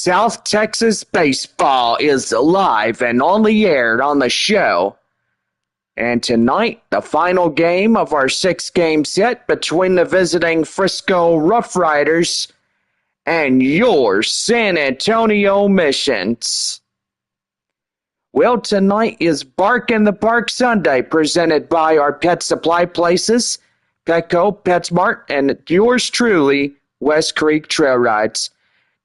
South Texas baseball is live and on the air on the show. And tonight, the final game of our 6-game set between the visiting Frisco RoughRiders and your San Antonio Missions. Well, tonight is Bark in the Park Sunday, presented by our pet supply places, Petco, PetSmart, and yours truly, West Creek Trail Rides.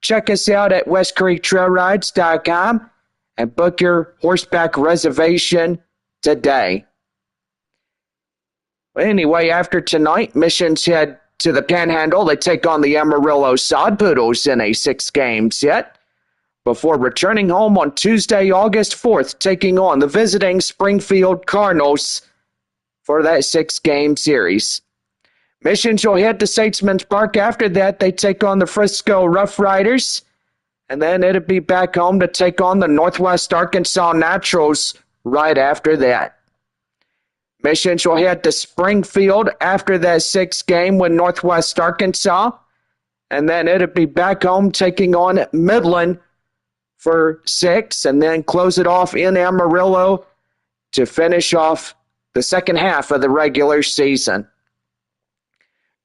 Check us out at westcreektrailrides.com and book your horseback reservation today. Anyway, after tonight, Missions head to the Panhandle. They take on the Amarillo Sod Poodles in a 6-game set before returning home on Tuesday, August 4th, taking on the visiting Springfield Cardinals for that 6-game series. Missions will head to Statesman's Park. After that, they take on the Frisco RoughRiders, and then it'll be back home to take on the Northwest Arkansas Naturals right after that. Missions will head to Springfield after that 6th game with Northwest Arkansas, and then it'll be back home taking on Midland for 6, and then close it off in Amarillo to finish off the second half of the regular season.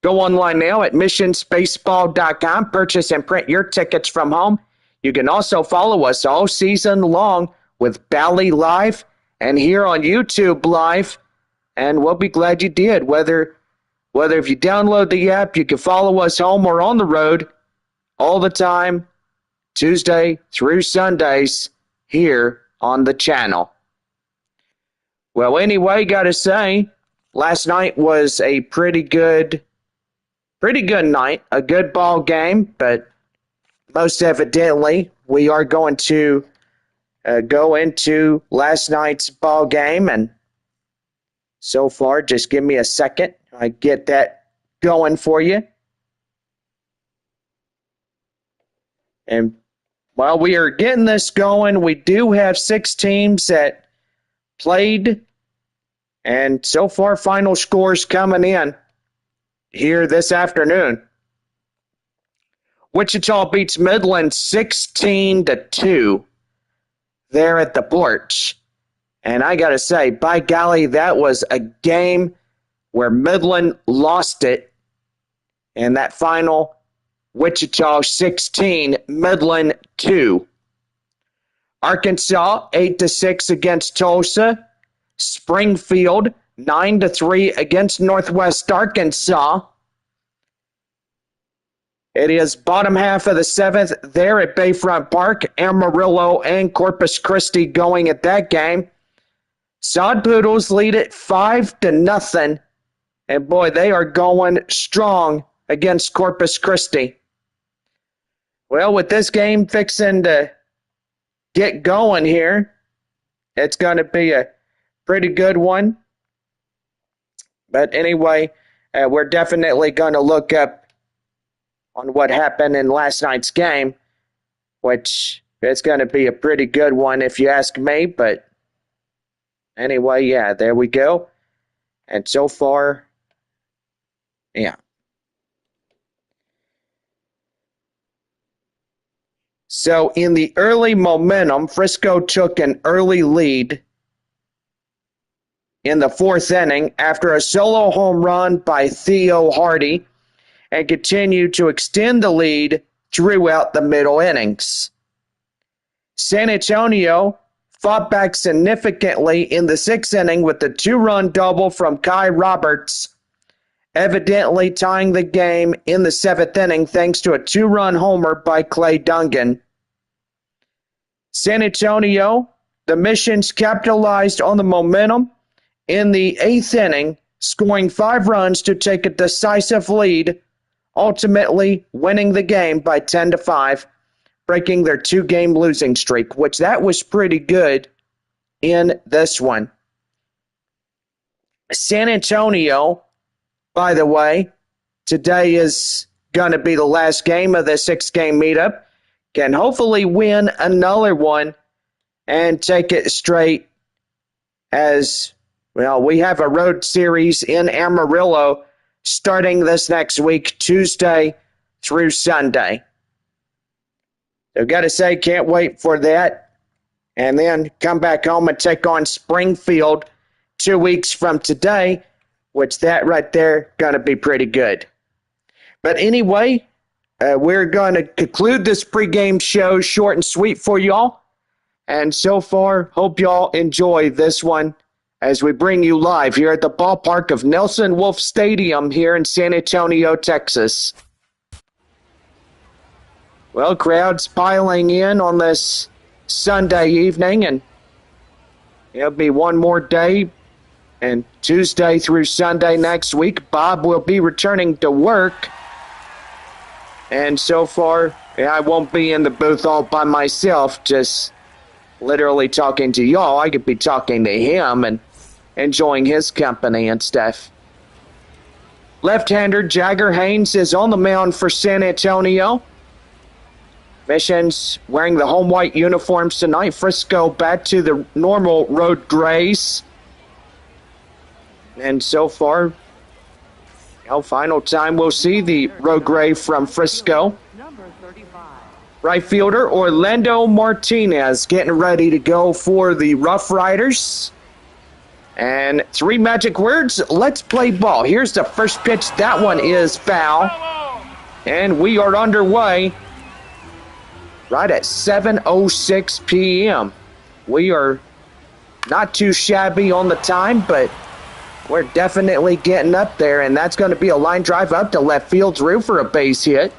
Go online now at missionsbaseball.com. Purchase and print your tickets from home. You can also follow us all season long with Bally Live and here on YouTube Live. And we'll be glad you did. Whether if you download the app, you can follow us home or on the road all the time, Tuesday through Sundays here on the channel. Well, anyway, got to say, last night was a pretty good night, a good ball game, but most evidently we are going to go into last night's ball game, and so far, just give me a second. I get that going for you. And while we are getting this going, we do have 6 teams that played, and so far final scores coming in here this afternoon. Wichita beats Midland 16-2 there at the Porch. And I got to say, by golly, that was a game where Midland lost it in that final. Wichita 16, Midland 2. Arkansas 8-6 against Tulsa. Springfield 9-3 against Northwest Arkansas. It is bottom half of the 7th there at Bayfront Park. Amarillo and Corpus Christi going at that game. Sod Poodles lead it 5-0. And boy, they are going strong against Corpus Christi. Well, with this game fixing to get going here, it's going to be a pretty good one. But anyway, we're definitely going to look up on what happened in last night's game, which is going to be a pretty good one if you ask me. But anyway, yeah, there we go. And so far, yeah. So in the early momentum, Frisco took an early lead in the 4th inning after a solo home run by Theo Hardy and continued to extend the lead throughout the middle innings. San Antonio fought back significantly in the 6th inning with a 2-run double from Kai Roberts, evidently tying the game in the 7th inning thanks to a 2-run homer by Clay Dungan. San Antonio, the Missions capitalized on the momentum in the 8th inning, scoring 5 runs to take a decisive lead, ultimately winning the game by 10-5, breaking their 2-game losing streak, which that was pretty good in this one. San Antonio, by the way, today is going to be the last game of the 6-game meetup, can hopefully win another one and take it straight as, well, we have a road series in Amarillo starting this next week, Tuesday through Sunday. I've got to say, can't wait for that. And then come back home and take on Springfield 2 weeks from today, which that right there going to be pretty good. But anyway, we're going to conclude this pregame show short and sweet for y'all. And so far, hope y'all enjoy this one as we bring you live here at the ballpark of Nelson Wolff Stadium here in San Antonio, Texas. Well, crowds piling in on this Sunday evening, and it'll be one more day, and Tuesday through Sunday next week, Bob will be returning to work. And so far, I won't be in the booth all by myself, just literally talking to y'all. I could be talking to him and enjoying his company and stuff. Left-hander Jagger Haynes is on the mound for San Antonio. Missions wearing the home white uniforms tonight. Frisco back to the normal road grays. And so far, final time we'll see the road gray from Frisco. Right fielder Orlando Martinez getting ready to go for the RoughRiders. And 3 magic words, let's play ball. Here's the first pitch. That one is foul. And we are underway right at 7:06 p.m. We are not too shabby on the time, but we're definitely getting up there, and that's going to be a line drive up to left field through for a base hit.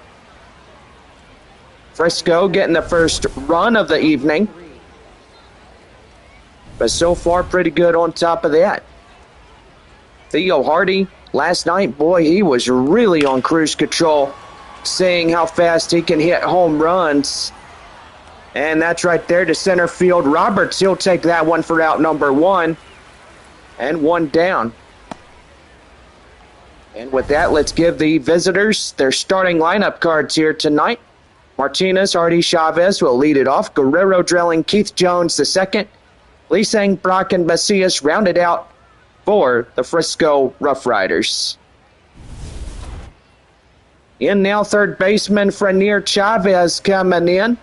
Frisco getting the first run of the evening. But so far, pretty good on top of that. Theo Hardy, last night, boy, he was really on cruise control, seeing how fast he can hit home runs. And that's right there to center field. Roberts, he'll take that one for out number 1. And 1 down. And with that, let's give the visitors their starting lineup cards here tonight. Martinez, Hardy, Chavez will lead it off. Guerrero drilling Keith Jones II. Lee-Sang, Brock, and Macias rounded out for the Frisco RoughRiders. In now, third baseman Frenier Chavez coming in.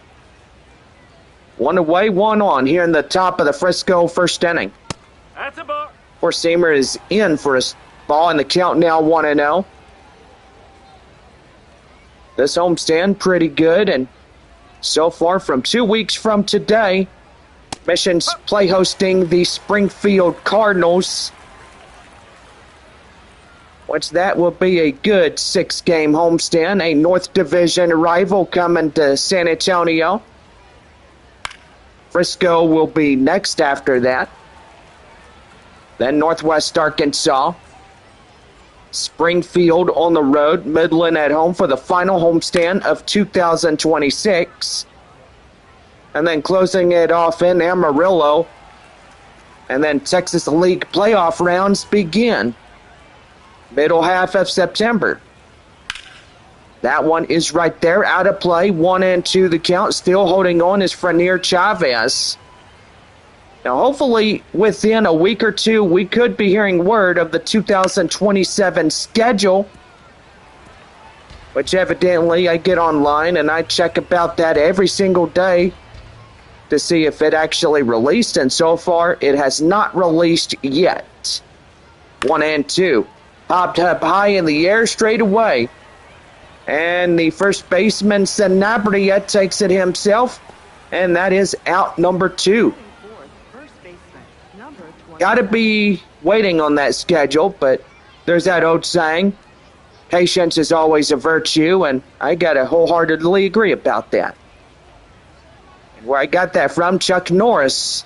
1 away, 1 on here in the top of the Frisco first inning. That's a ball. Four-seamer is in for a ball, and the count now 1-0. This homestand pretty good, and so far from 2 weeks from today, Missions play hosting the Springfield Cardinals, which that will be a good 6-game homestand. A North Division rival coming to San Antonio. Frisco will be next after that. Then Northwest Arkansas. Springfield on the road. Midland at home for the final homestand of 2026. And then closing it off in Amarillo. And then Texas League playoff rounds begin. Middle half of September. That one is right there, out of play. 1-2 the count. Still holding on is Frenier Chavez. Now, hopefully, within a week or two, we could be hearing word of the 2027 schedule, which evidently I get online and I check about that every single day to see if it actually released, and so far, it has not released yet. 1-2. Popped up high in the air straight away. And the first baseman, Sanabria, takes it himself, and that is out number 2. Got to be waiting on that schedule, but there's that old saying, patience is always a virtue, and I got to wholeheartedly agree about that. And where I got that from, Chuck Norris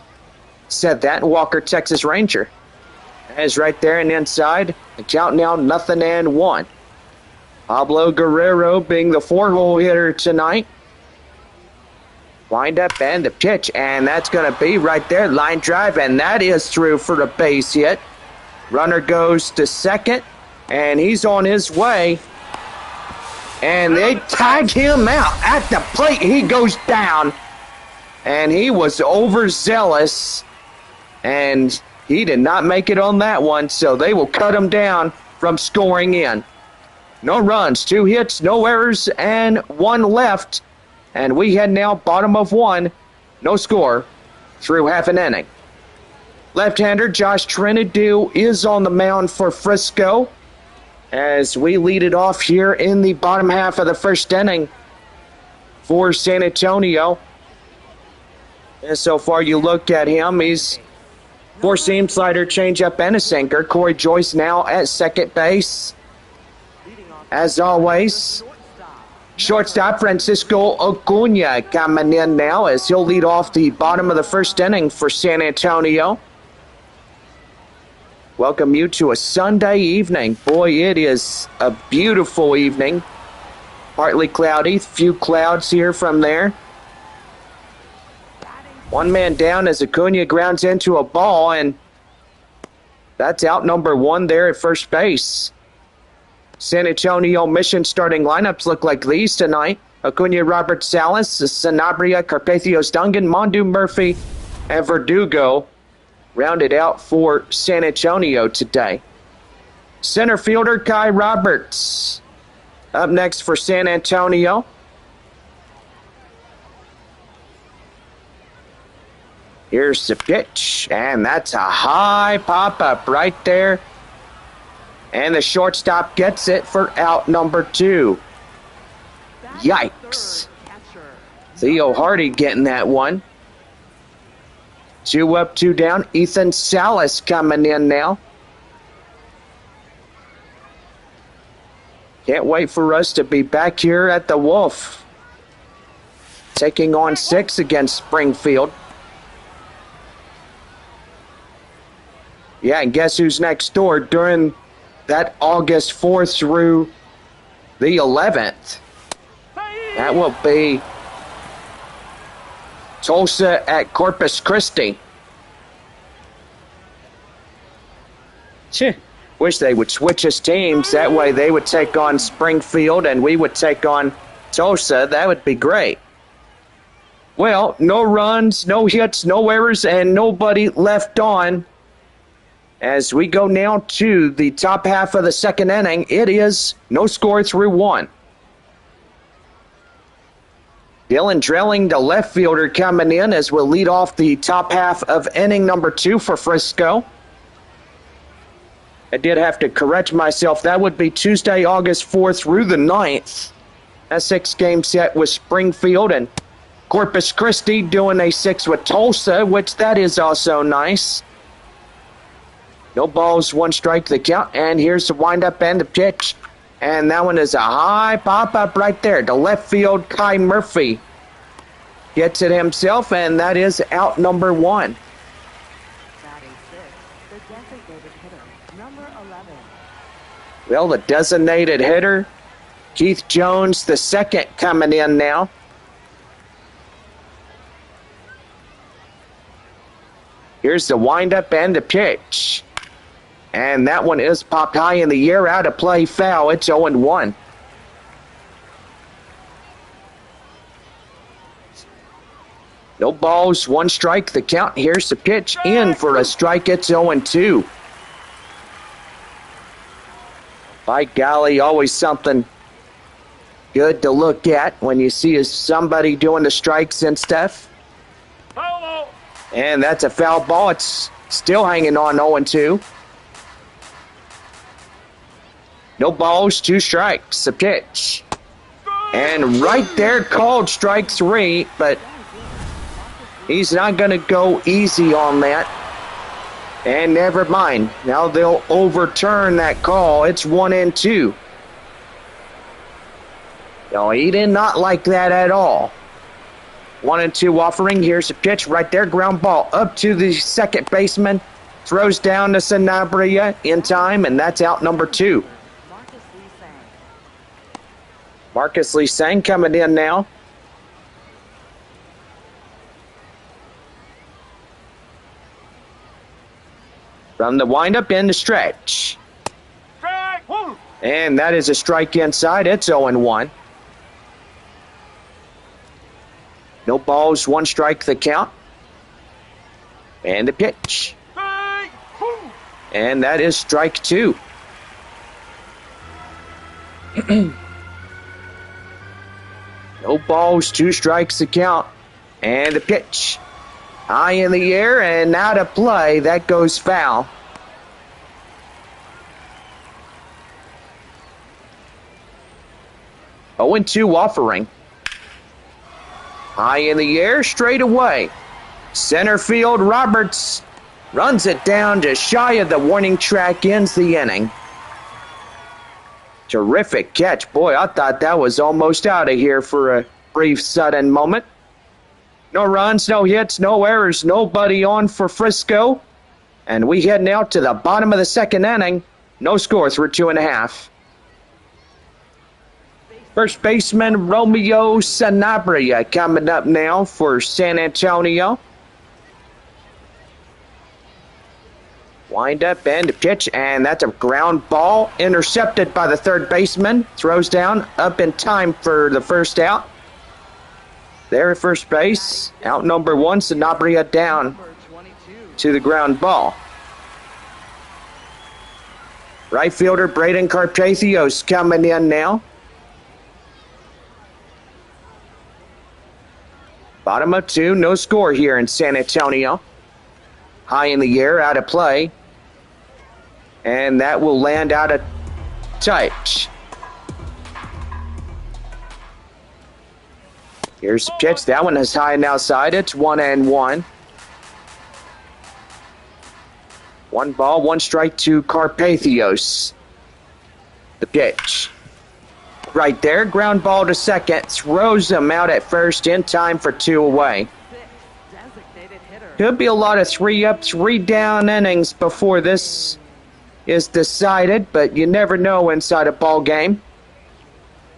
said that, Walker, Texas Ranger. That is right there and inside. The count now 0-1. Pablo Guerrero being the 4-hole hitter tonight. Wind up and the pitch, and that's going to be right there, line drive, and that is through for a base hit. Runner goes to second, and he's on his way. And they tag him out at the plate. He goes down, and he was overzealous, and he did not make it on that one, so they will cut him down from scoring in. No runs, 2 hits, no errors, and 1 left. And we head now bottom of one. No score through half an inning. Left-hander Josh Trinidad is on the mound for Frisco as we lead it off here in the bottom half of the first inning for San Antonio. And so far you look at him, he's four-seam slider, changeup, and a sinker. Corey Joyce now at second base. As always, shortstop Francisco Acuna coming in now as he'll lead off the bottom of the first inning for San Antonio. Welcome you to a Sunday evening. Boy, it is a beautiful evening. Partly cloudy, few clouds here from there. One man down as Acuna grounds into a ball, and that's out number one there at first base. San Antonio Mission starting lineups look like these tonight. Acuna, Robert Salas, Sanabria, Carpathios Dungan, Mondu Murphy, and Verdugo rounded out for San Antonio today. Center fielder Kai Roberts up next for San Antonio. Here's the pitch, and that's a high pop-up right there. And the shortstop gets it for out number two. Yikes. Theo Hardy getting that one. 2 up, 2 down. Ethan Salas coming in now. Can't wait for us to be back here at the Wolf. Taking on 6 against Springfield. Yeah, and guess who's next door during that August 4th through the 11th? That will be Tulsa at Corpus Christi. Wish they would switch us teams. That way they would take on Springfield and we would take on Tulsa. That would be great. Well, no runs, no hits, no errors, and nobody left on. As we go now to the top half of the second inning, it is no score through 1. Dylan Drilling, the left fielder, coming in as we'll lead off the top half of inning number 2 for Frisco. I did have to correct myself. That would be Tuesday, August 4th through the 9th. A 6-game set with Springfield and Corpus Christi doing a 6 with Tulsa, which that is also nice. No balls, 1 strike the count, and here's the windup and the pitch. And that one is a high pop-up right there. To left field, Kai Murphy gets it himself, and that is out number 1. Batting 6, the designated hitter, number 11. Well, the designated hitter, Keith Jones, the second, coming in now. Here's the windup and the pitch. And that one is popped high in the air, out of play, foul. It's 0-1. No balls, 1 strike, the count. Here's the pitch, in for a strike. It's 0-2. By golly, always something good to look at when you see somebody doing the strikes and stuff. And that's a foul ball. It's still hanging on 0-2. No balls, 2 strikes, a pitch. And right there called strike 3, but he's not going to go easy on that. And never mind. Now they'll overturn that call. It's 1-2. No, he did not like that at all. 1-2 offering. Here's a pitch right there. Ground ball up to the second baseman. Throws down to Sanabria in time, and that's out number 2. Marcus Lee Sang coming in now. From the windup in the stretch. And that is a strike inside. It's 0-1. No balls, 1 strike the count. And the pitch. And that is strike 2. No balls, 2 strikes to count. And the pitch. High in the air and out of play. That goes foul. Oh, 0-2 offering. High in the air, straight away. Center field, Roberts runs it down just shy of the warning track, ends the inning. Terrific catch. Boy, I thought that was almost out of here for a brief, sudden moment. No runs, no hits, no errors, nobody on for Frisco. And we head now to the bottom of the 2nd inning. No score through 2.5. First baseman Romeo Sanabria coming up now for San Antonio. Wind up and a pitch, and that's a ground ball intercepted by the third baseman. Throws down, up in time for the first out. There at first base, out number 1, Sanabria down to the ground ball. Right fielder Braden Carpathios coming in now. Bottom of 2, no score here in San Antonio. High in the air, out of play. And that will land out of touch. Here's the pitch. That one is high and outside. It's 1-1. 1 ball, 1 strike to Carpathios. The pitch. Right there, ground ball to second. Throws him out at first in time for 2 away. Could be a lot of 3-up, 3-down innings before this is decided, but you never know inside a ball game.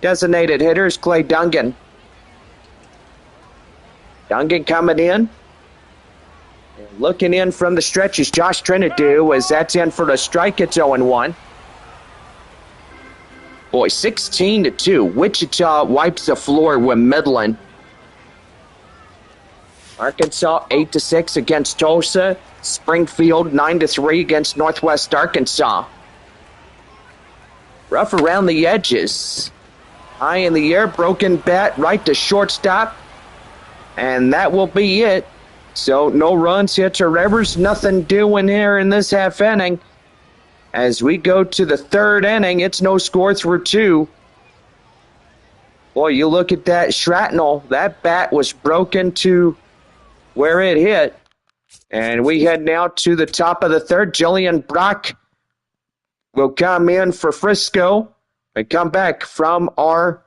Designated hitter is Clay Dungan. Dungan coming in. And looking in from the stretch is Josh Trinidad as that's in for the strike. It's 0-1. Boy, 16-2. Wichita wipes the floor with Midland. Arkansas 8-6 against Tulsa. Springfield 9-3 against Northwest Arkansas. Rough around the edges. High in the air, broken bat right to shortstop. And that will be it. So no runs, hits, or errors. Nothing doing here in this half inning. As we go to the 3rd inning, it's no score through 2. Boy, you look at that shrapnel. That bat was broken to where it hit. And we head now to the top of the 3rd. Jillian Brock will come in for Frisco and come back from our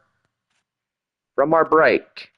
break.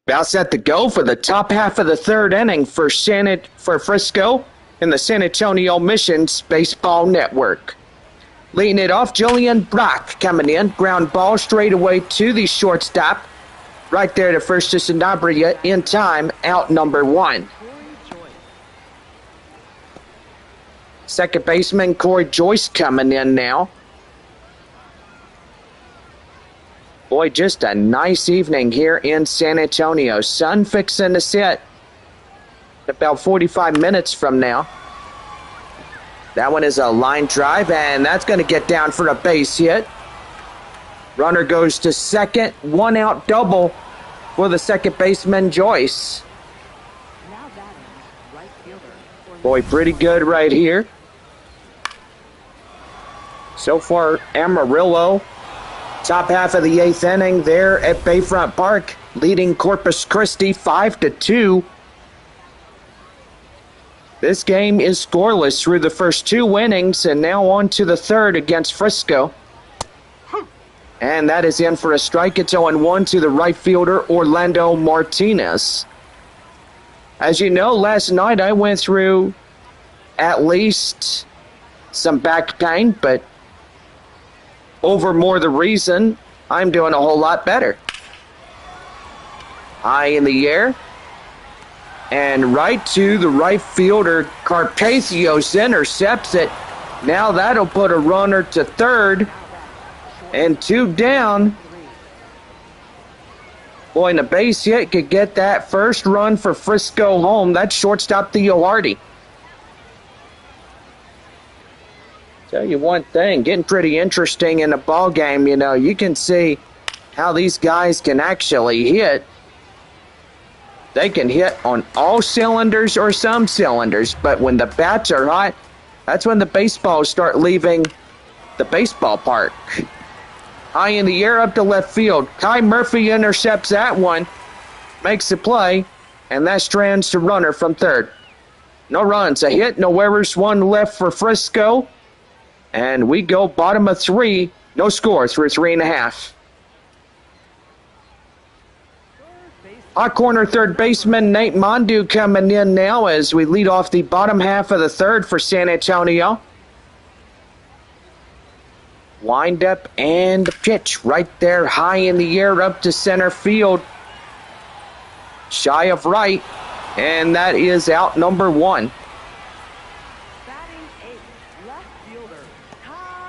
About set to go for the top half of the 3rd inning for Frisco in the San Antonio Missions Baseball Network. Leading it off, Jillian Brock coming in. Ground ball straight away to the shortstop. Right there to first to Sanabria in time, out number 1. Second baseman Corey Joyce coming in now. Boy, just a nice evening here in San Antonio. Sun fixing to set about 45 minutes from now. That one is a line drive, and that's going to get down for a base hit. Runner goes to second. 1 out double for the second baseman, Joyce. Boy, pretty good right here. So far, Amarillo Top half of the 8th inning there at Bayfront Park, leading Corpus Christi 5-2. This game is scoreless through the first 2 innings, and now on to the 3rd against Frisco. And that is in for a strike. It's 0-1 to the right fielder, Orlando Martinez. As you know, last night I went through at least some back pain, but over more the reason, I'm doing a whole lot better. High in the air. And right to the right fielder, Carpathios intercepts it. Now that'll put a runner to 3rd. And 2 down. Boy, and a base hit could get that first run for Frisco home. That's shortstop Theo Hardy. Tell you one thing, getting pretty interesting in a ball game. You know, you can see how these guys can actually hit. They can hit on all cylinders or some cylinders, but when the bats are hot, that's when the baseballs start leaving the baseball park. High in the air up to left field. Kai Murphy intercepts that one, makes the play, and that strands to runner from 3rd. No runs, a hit, no errors, 1 left for Frisco. And we go bottom of 3, no score through 3.5. Hot corner 3rd baseman Nate Mondu coming in now as we lead off the bottom half of the 3rd for San Antonio. Wind up and pitch right there high in the air up to center field. Shy of right, and that is out number 1.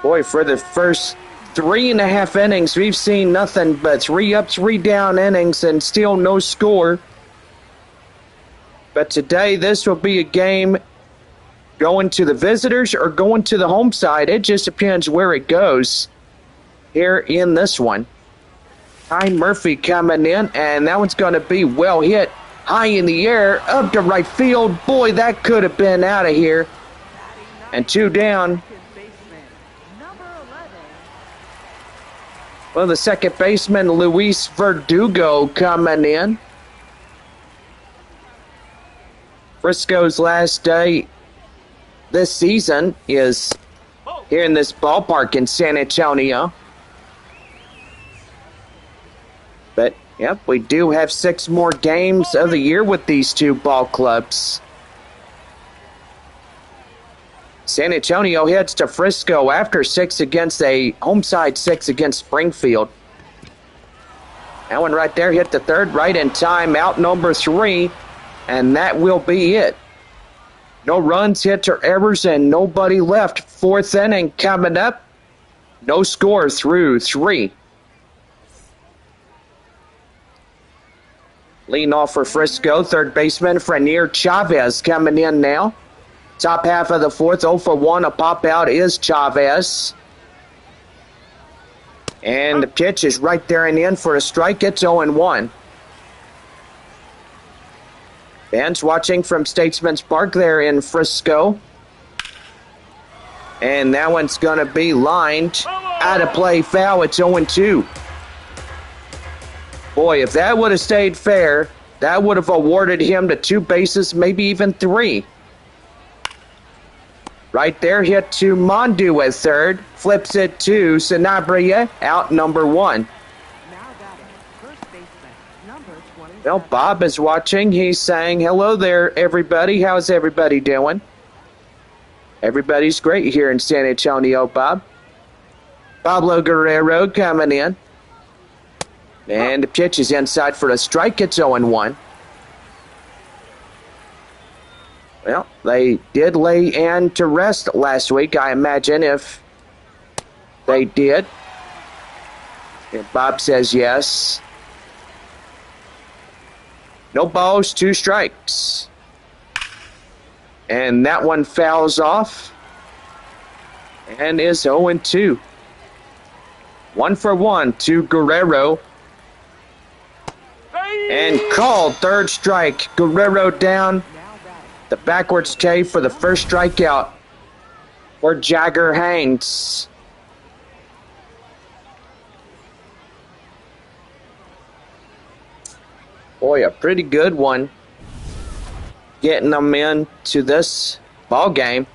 Boy, for the first 3.5 innings, we've seen nothing but 3 up, 3 down innings and still no score. But today, this will be a game going to the visitors or going to the home side. It just depends where it goes here in this one. Kai Murphy coming in, and that one's going to be well hit. High in the air, up to right field. Boy, that could have been out of here. And 2 down. Well, the second baseman, Luis Verdugo, coming in. Frisco's last day this season is here in this ballpark in San Antonio. But, yep, we do have 6 more games of the year with these 2 ball clubs. San Antonio heads to Frisco after 6 against a home side 6 against Springfield. That one right there hit the 3rd right in time, out number 3, and that will be it. No runs, hits, or errors, and nobody left. 4th inning coming up. No score through 3. Leading off for Frisco, 3rd baseman Frenier Chavez coming in now. Top half of the 4th, 0 for 1. A pop out is Chavez. And the pitch is right there and in for a strike. It's 0-1. Fans watching from Statesman's Park there in Frisco. And that one's going to be lined out of play, foul. It's 0-2. Boy, if that would have stayed fair, that would have awarded him to 2 bases, maybe even 3. Right there, hit to Mondu at 3rd. Flips it to Sanabria, out number 1. Well, Bob is watching. He's saying, hello there, everybody. How's everybody doing? Everybody's great here in San Antonio, Bob. Pablo Guerrero coming in. And the pitch is inside for a strike. It's 0-1. Well, they did lay Ann to rest last week, I imagine, if they did. And Bob says yes. No balls, 2 strikes. And that one fouls off and is 0-2. 1 for 1 to Guerrero. And called, 3rd strike. Guerrero down. The backwards K for the first strikeout for Jagger Haynes. Boy, a pretty good one. Getting them into this ball game.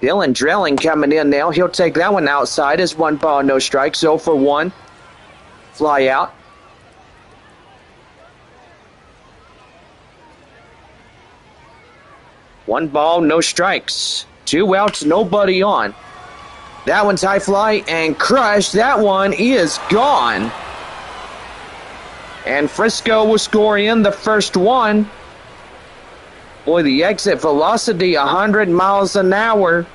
Dylan Drilling coming in now. He'll take that one outside as 1 ball, no strikes. 0 for 1. Fly out. One ball, no strikes. 2 outs, nobody on. That one's high fly and crushed. That one is gone. And Frisco will score in the first one. Boy, the exit velocity, 100 miles an hour.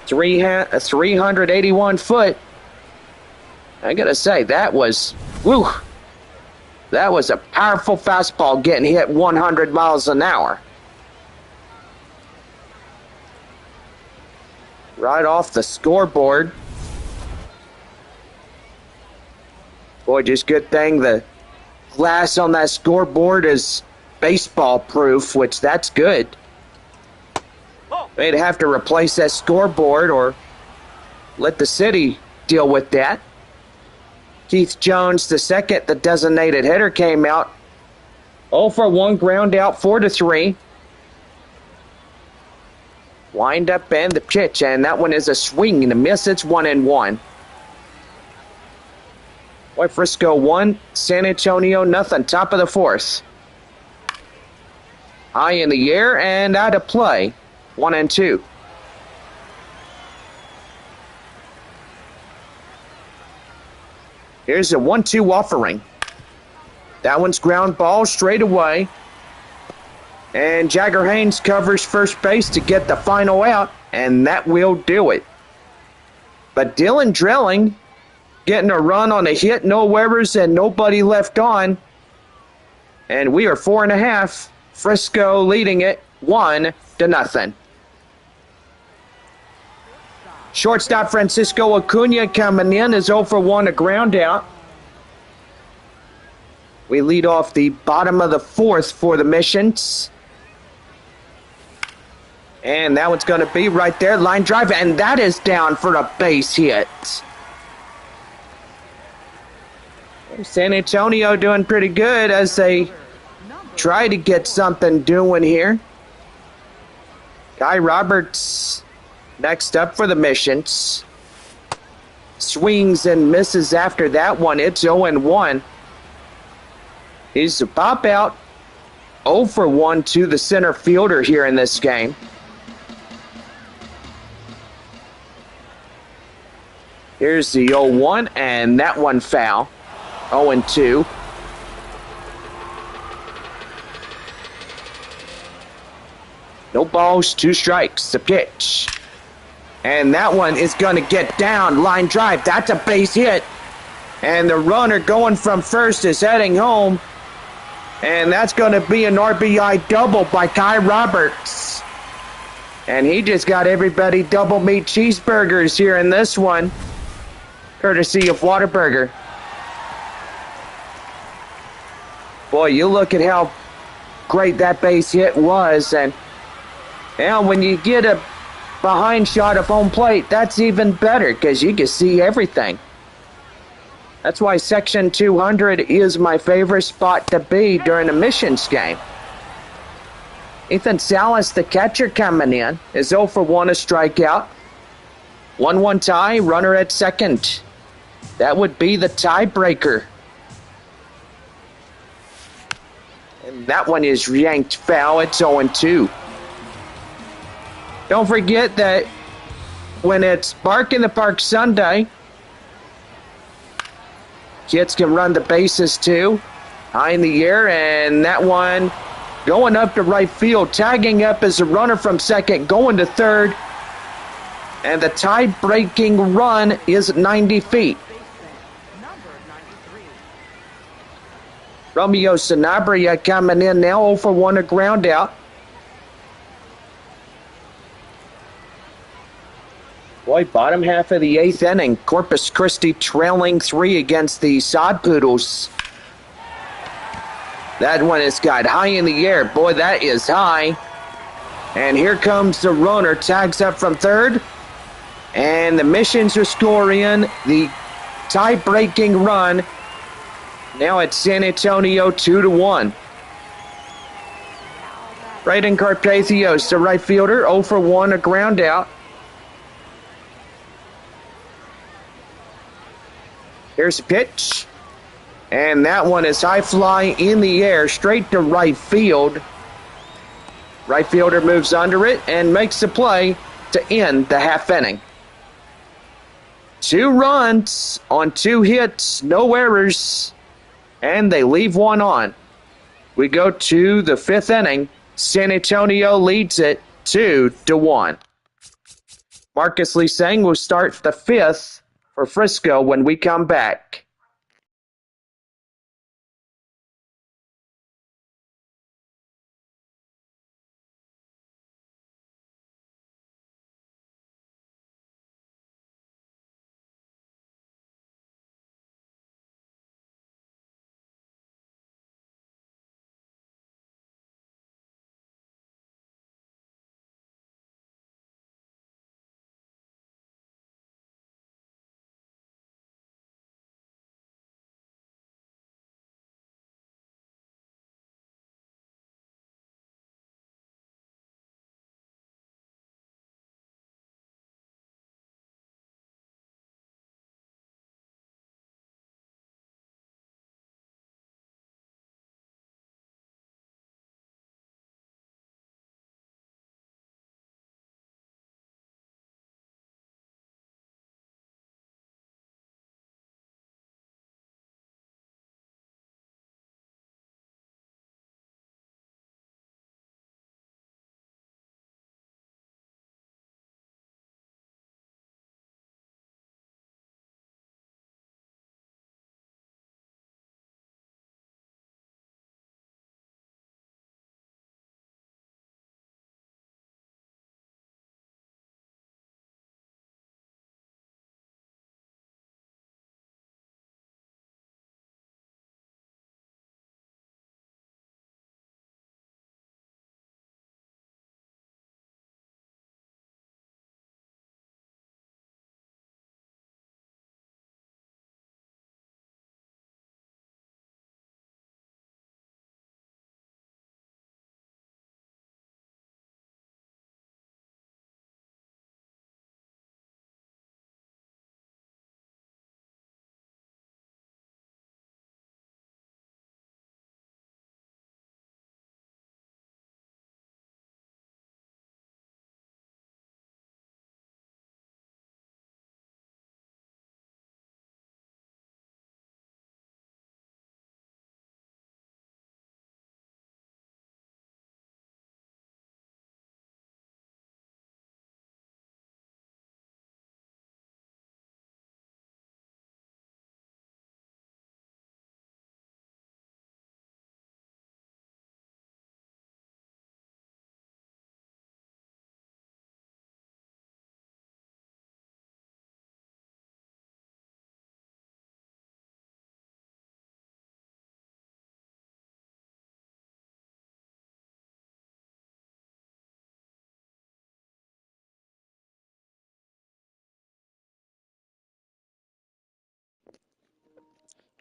381 foot. I gotta say, that was, whew, that was a powerful fastball getting hit 100 miles an hour. Right off the scoreboard. Boy, just good thing the glass on that scoreboard is baseball proof, which that's good. They'd have to replace that scoreboard or let the city deal with that. Keith Jones, the second, the designated hitter, came out. 0 for 1, ground out, 4-3. Wind up and the pitch, and that one is a swing and a miss. It's 1-1. Boy, Frisco 1, San Antonio nothing. Top of the 4th. High in the air and out of play. 1-2. Here's a 1-2 offering. That one's ground ball straight away. And Jagger Haynes covers first base to get the final out, and that will do it. But Dylan Drilling getting a run on a hit, no errors, and nobody left on. And we are 4.5. Frisco leading it 1-0. Shortstop Francisco Acuna coming in is 0 for 1, a ground out. We lead off the bottom of the 4th for the Missions. And that one's going to be right there, line drive, and that is down for a base hit. San Antonio doing pretty good as they try to get something doing here. Guy Roberts next up for the Missions. Swings and misses after that one. It's 0-1. He's a pop out. 0 for 1 to the center fielder here in this game. Here's the 0-1, and that one foul. 0-2. No balls, 2 strikes. The pitch. And that one is going to get down. Line drive. That's a base hit. And the runner going from first is heading home. And that's going to be an RBI double by Kai Roberts. And he just got everybody double meat cheeseburgers here in this one, courtesy of Whataburger. Boy, you look at how great that base hit was. And now when you get a behind shot of home plate, that's even better because you can see everything. That's why Section 200 is my favorite spot to be during a Missions game. Ethan Salas, the catcher, coming in, is 0 for 1, a strikeout. 1-1 tie, runner at second. That would be the tiebreaker. And that one is yanked foul. It's 0-2. Don't forget that when it's Bark in the Park Sunday, kids can run the bases too. High in the air, and that one going up to right field. Tagging up as a runner from second, going to third. And the tie-breaking run is 90 feet. Romeo Sanabria coming in now, 0 for 1, a ground out. Boy, bottom half of the 8th inning. Corpus Christi trailing 3 against the Sod Poodles. That one has got high in the air. Boy, that is high. And here comes the runner. Tags up from third. And the Missions will score in the tie-breaking run Now it's San Antonio 2-1. Braden Carpathio's the right fielder, 0 for 1, a ground out. Here's a pitch. And that one is high fly in the air, straight to right field. Right fielder moves under it and makes the play to end the half inning. 2 runs on 2 hits, no errors, and they leave one on. We go to the 5th inning. San Antonio leads it 2-1. Marcus Lee-Sang will start the 5th for Frisco when we come back.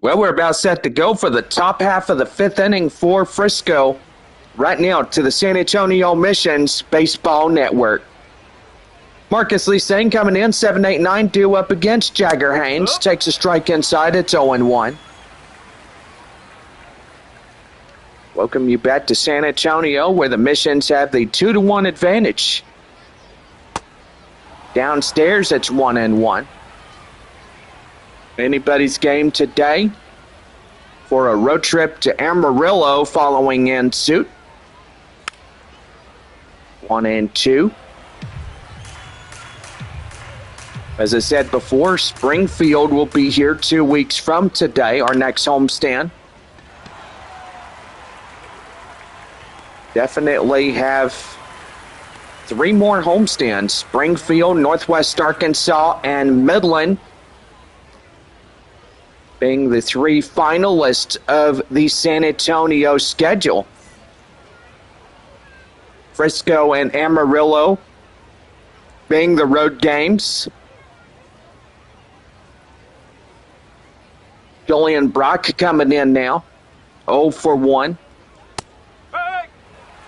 Well, we're about set to go for the top half of the 5th inning for Frisco. Right now to the San Antonio Missions Baseball Network. Marcus Lee-Sang coming in, 7-8-9, due up against Jagger Haynes. Takes a strike inside, it's 0-1. Welcome you back to San Antonio, where the Missions have the 2-1 advantage. Downstairs, it's 1-1. Anybody's game today for a road trip to Amarillo following in suit. 1-2. As I said before, Springfield will be here 2 weeks from today, our next homestand. Definitely have 3 more homestands: Springfield, Northwest Arkansas, and Midland, being the 3 finalists of the San Antonio schedule. Frisco and Amarillo being the road games. Julian Brock coming in now. 0 for 1.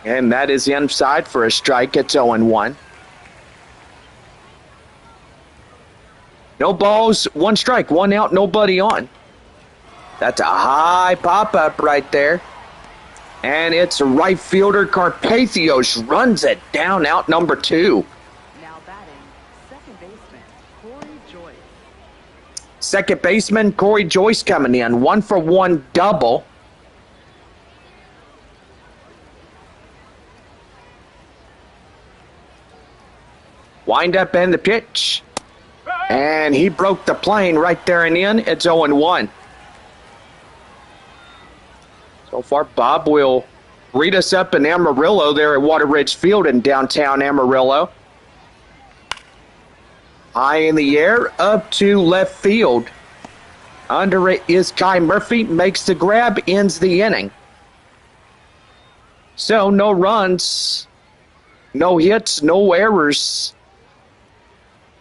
And that is inside for a strike. It's 0-1. No balls, 1 strike, 1 out, nobody on. That's a high pop-up right there. And it's right fielder Carpathios runs it down, out number 2. Now batting, second baseman, Corey Joyce. Second baseman Corey Joyce coming in. 1 for 1 double. Wind up and the pitch. And he broke the plane right there and in. It's 0-1. So far, Bob will read us up in Amarillo there at Water Ridge Field in downtown Amarillo. High in the air, up to left field. Under it is Kai Murphy, makes the grab, ends the inning. So no runs, no hits, no errors,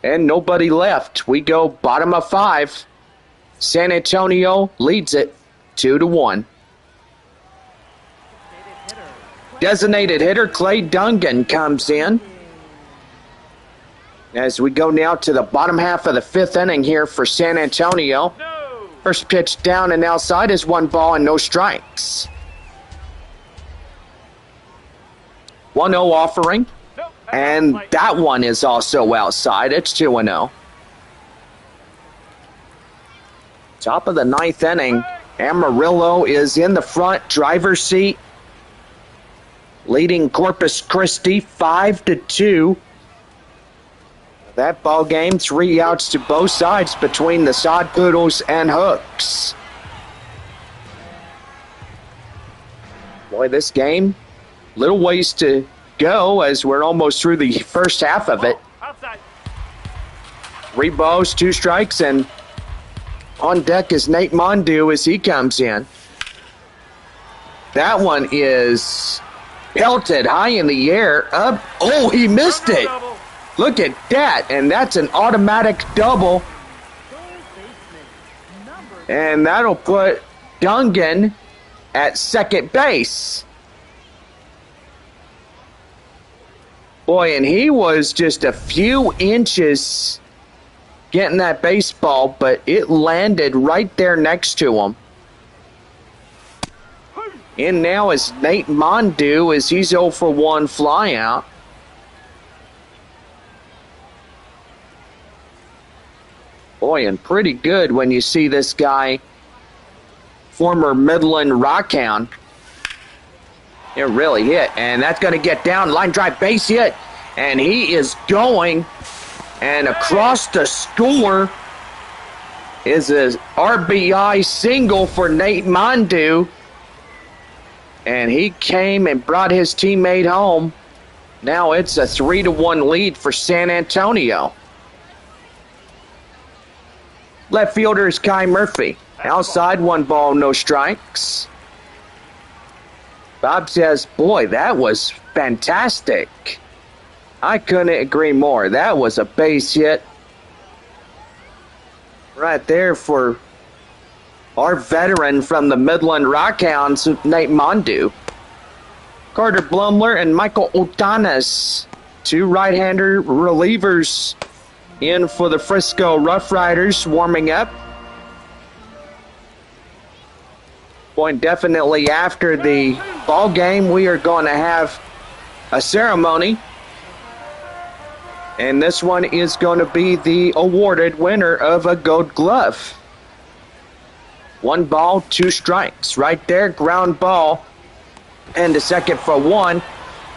and nobody left. We go bottom of 5. San Antonio leads it 2-1. Designated hitter Clay Dungan comes in. As we go now to the bottom half of the 5th inning here for San Antonio. First pitch down and outside is 1 ball and no strikes. 1-0 offering. And that one is also outside. It's 2-0. Top of the 9th inning. Amarillo is in the front driver's seat, leading Corpus Christi 5-2. That ball game, 3 outs to both sides between the Sod Poodles and Hooks. Boy, this game, little ways to go as we're almost through the first half of it. 3 balls, 2 strikes, and on deck is Nate Mondu as he comes in. That one is pelted high in the air. Up. Oh, he missed it. Look at that. And that's an automatic double. And that'll put Dungan at second base. Boy, and he was just a few inches getting that baseball, but it landed right there next to him. In now is Nate Mondu as he's 0 for 1 flyout. Boy, and pretty good when you see this guy, former Midland Rockhound. It really hit, and that's going to get down. Line drive base hit, and he is going, and across the score is a RBI single for Nate Mondu. And he came and brought his teammate home. Now it's a 3-1 lead for San Antonio. Left fielder is Kai Murphy. Outside, 1 ball, no strikes. Bob says, boy, that was fantastic. I couldn't agree more. That was a base hit right there for our veteran from the Midland Rockhounds, Nate Mondu. Carter Blumler and Michael Otanas, 2 right-hander relievers in for the Frisco RoughRiders, warming up. Boy, definitely after the ball game, we are going to have a ceremony. And this one is going to be the awarded winner of a Gold Glove. 1 ball, 2 strikes. Right there, ground ball. And to second for 1.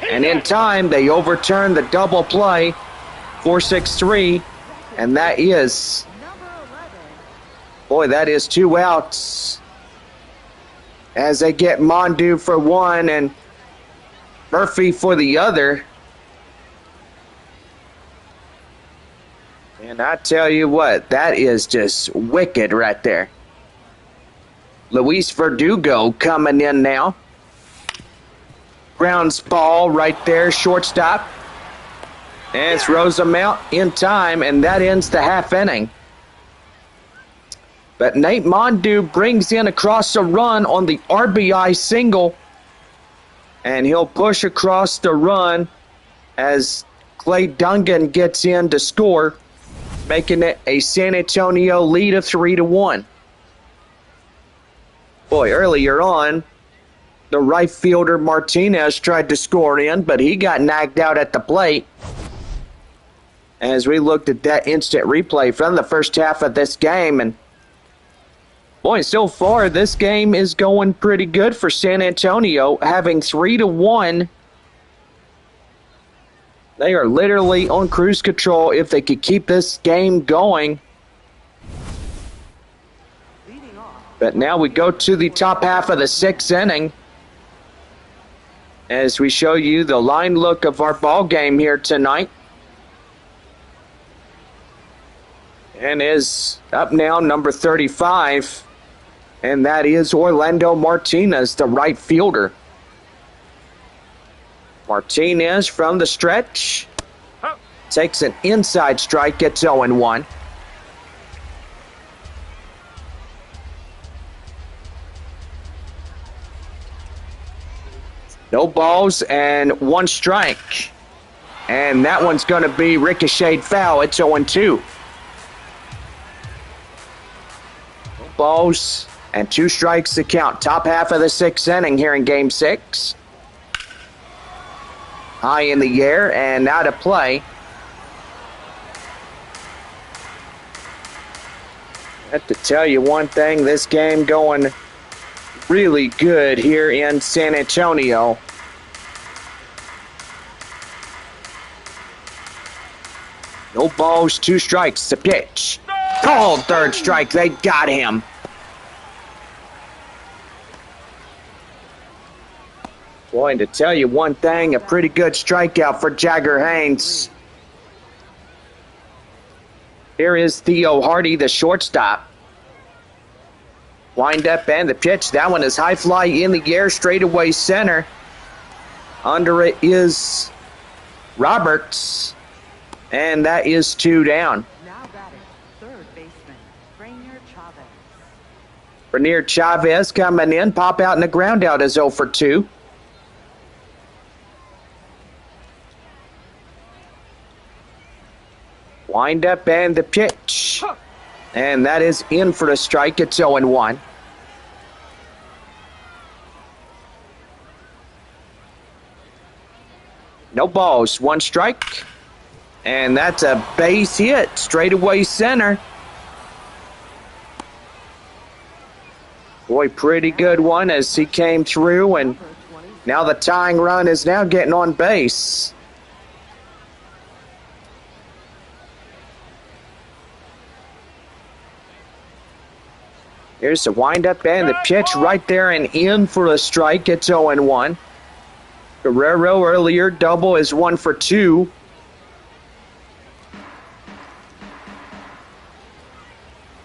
And in time, they overturn the double play. 4-6-3. And that is, boy, that is 2 outs. As they get Mondu for 1 and Murphy for the other. And I tell you what, that is just wicked right there. Luis Verdugo coming in now. Grounds ball right there, shortstop. And throws them out in time, and that ends the half inning. But Nate Mondu brings in across the run on the RBI single. And he'll push across the run as Clay Dungan gets in to score, making it a San Antonio lead of 3-1. Boy, earlier on, the right fielder Martinez tried to score in, but he got knocked out at the plate. As we looked at that instant replay from the first half of this game, and boy, so far this game is going pretty good for San Antonio, having 3-1. They are literally on cruise control if they could keep this game going. But now we go to the top half of the sixth inning as we show you the line look of our ball game here tonight. And is up now number 35, and that is Orlando Martinez, the right fielder. Martinez from the stretch takes an inside strike, gets 0-1. No balls and one strike. And that one's going to be ricocheted foul. It's 0-2. No balls and 2 strikes to count. Top half of the sixth inning here in Game 6. High in the air and out of play. I have to tell you one thing, this game going really good here in San Antonio. No balls, 2 strikes, the pitch. Called third strike, they got him. Going to tell you one thing, a pretty good strikeout for Jagger Haynes. Here is Theo Hardy, the shortstop. Wind up and the pitch. That one is high fly in the air, straightaway center. Under it is Roberts. And that is 2 down. Now batting, third baseman, Rainier Chavez. Rainier Chavez coming in. Pop out and the ground out is 0 for 2. Wind up and the pitch. And that is in for a strike. It's 0-1. No balls, 1 strike. And that's a base hit, straightaway center. Boy, pretty good one as he came through, and now the tying run is now getting on base. Here's the windup and the pitch right there and in for a strike. It's 0-1. Guerrero earlier, double is 1 for 2.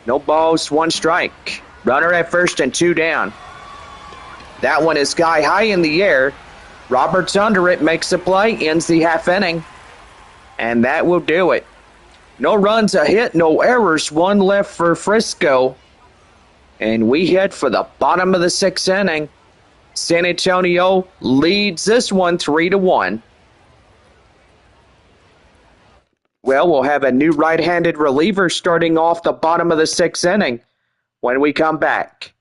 No balls, 1 strike. Runner at first and 2 down. That one is sky high in the air. Roberts under it, makes the play, ends the half inning. And that will do it. No runs, a hit, no errors, 1 left for Frisco. And we head for the bottom of the 6th inning. San Antonio leads this one 3-1. Well, we'll have a new right-handed reliever starting off the bottom of the 6th inning when we come back.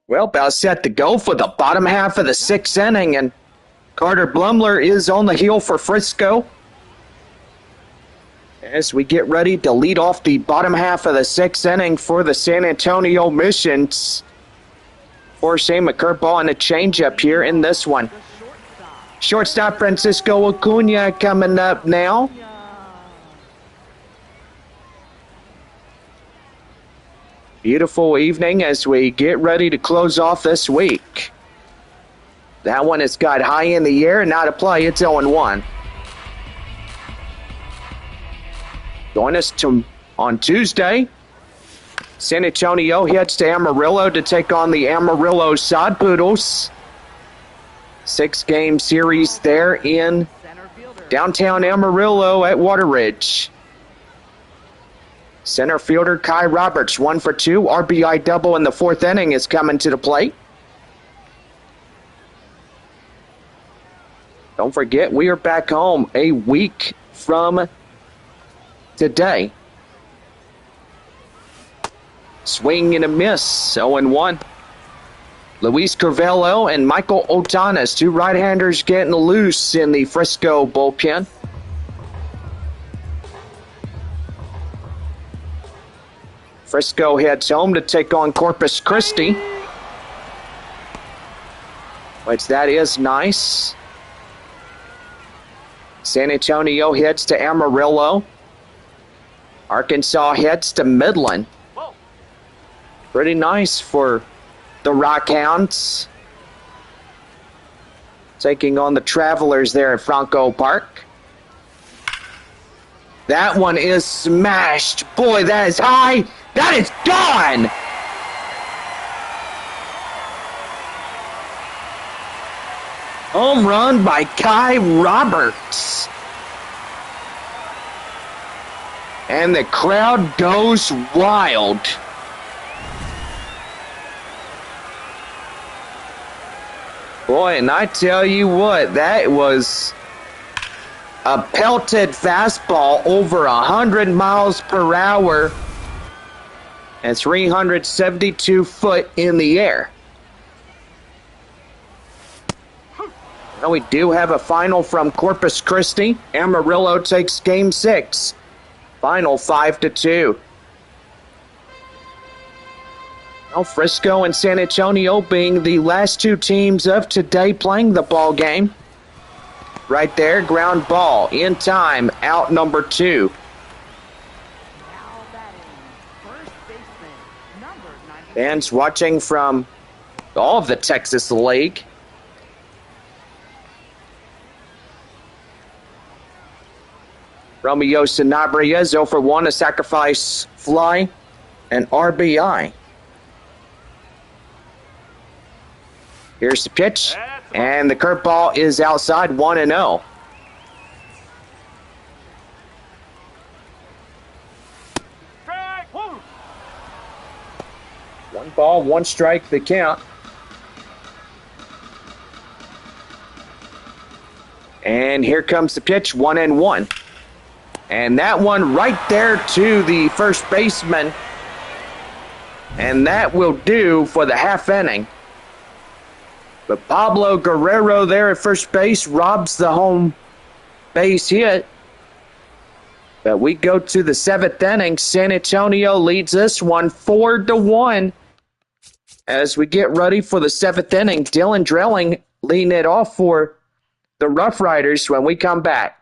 Well, about set to go for the bottom half of the sixth inning, and Carter Blumler is on the heel for Frisco. As we get ready to lead off the bottom half of the sixth inning for the San Antonio Missions. Forcing a curveball and a changeup here in this one. Shortstop Francisco Acuna coming up now. Beautiful evening as we get ready to close off this week. That one has got high in the air, not a play, it's 0-1. Join us on Tuesday. San Antonio heads to Amarillo to take on the Amarillo Sod Poodles. 6-game series there in downtown Amarillo at Waterridge. Center fielder Kai Roberts, 1 for 2. RBI double in the fourth inning is coming to the plate. Don't forget, we are back home a week from today. Swing and a miss, 0-1. Luis Carvello and Michael Otanas, two right-handers getting loose in the Frisco bullpen. Frisco heads home to take on Corpus Christi, which that is nice. San Antonio heads to Amarillo. Arkansas heads to Midland. Pretty nice for the Rockhounds. Taking on the Travelers there at Franco Park. That one is smashed. Boy, that is high. That is gone. Home run by Kai Roberts. And the crowd goes wild. Boy, and I tell you what, that was a pelted fastball over 100 miles per hour and 372 foot in the air. Now we do have a final from Corpus Christi. Amarillo takes game 6. Final 5-2. Well, Frisco and San Antonio being the last two teams of today playing the ball game. Right there, ground ball in time, out number 2. Now batting, first baseman, number 90. Fans watching from all of the Texas League. Romeo Sanabria, 0 for 1, a sacrifice fly, and RBI. Here's the pitch, and the curveball is outside, 1-0. One ball, one strike, the count. And here comes the pitch, 1-1. And that one right there to the first baseman. And that will do for the half inning. But Pablo Guerrero there at first base robs the home base hit. But we go to the 7th inning. San Antonio leads this one 4-1. As we get ready for the 7th inning, Dylan Drilling leading it off for the RoughRiders when we come back.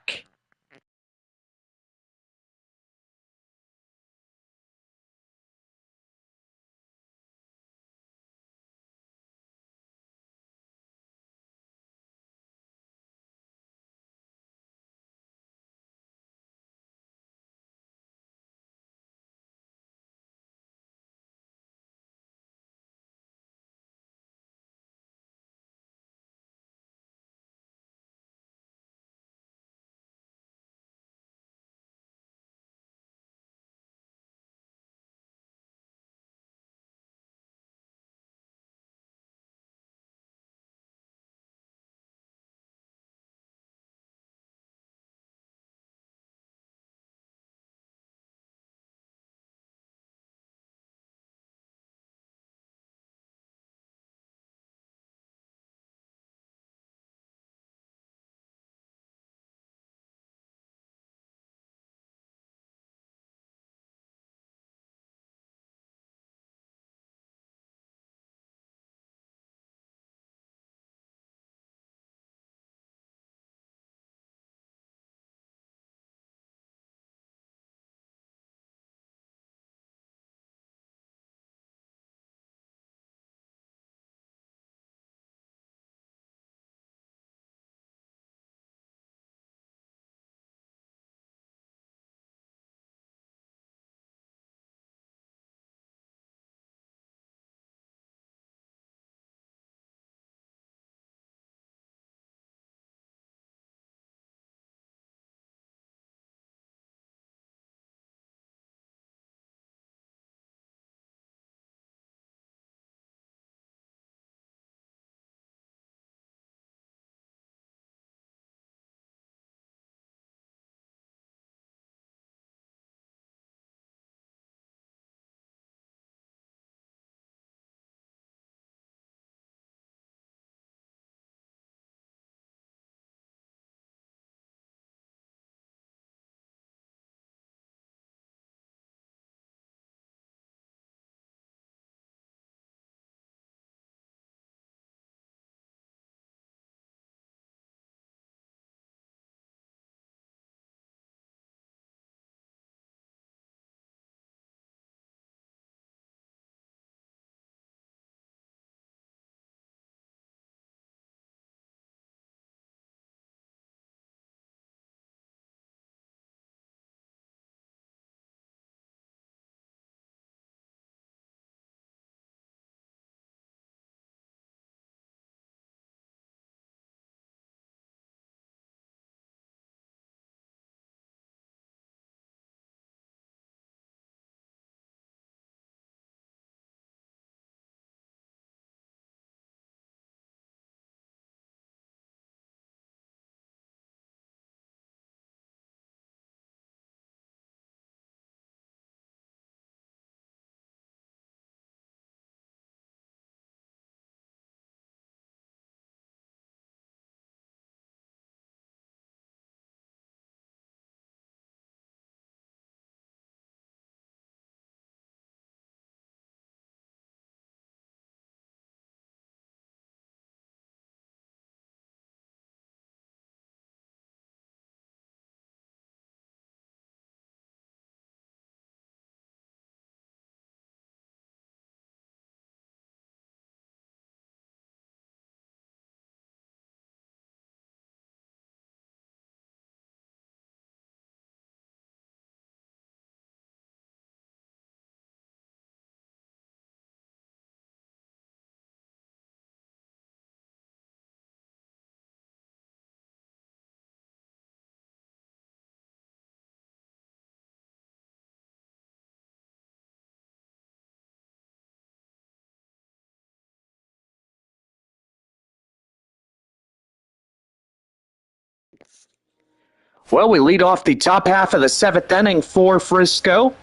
Well, we lead off the top half of the 7th inning for Frisco.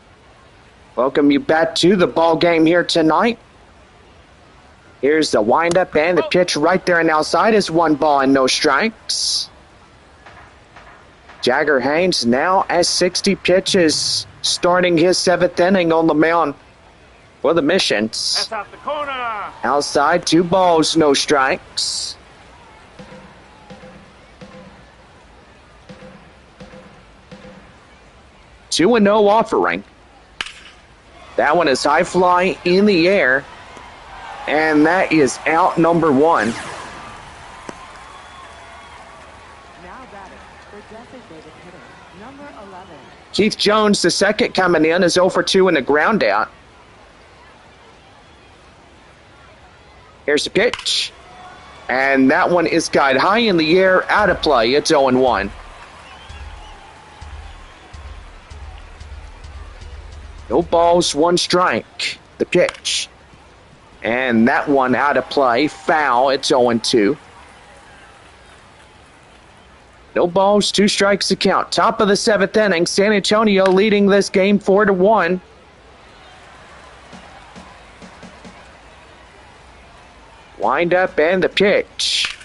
Welcome you back to the ball game here tonight. Here's the windup and the pitch right there and outside is 1 ball and no strikes. Jagger Haynes now at 60 pitches, starting his 7th inning on the mound for the Missions. That's out the corner. Outside, 2 balls, no strikes. Two and no offering. That one is high fly in the air, and that is out number 1. Now batting, the designated hitter, number 11. Keith Jones, the second coming in, is 0 for 2 in the ground out. Here's the pitch. And that one is guide high in the air, out of play. It's 0-1. No balls, 1 strike. The pitch. And that one out of play. Foul. It's 0-2. No balls, 2 strikes to count. Top of the 7th inning. San Antonio leading this game 4-1. Wind up and the pitch.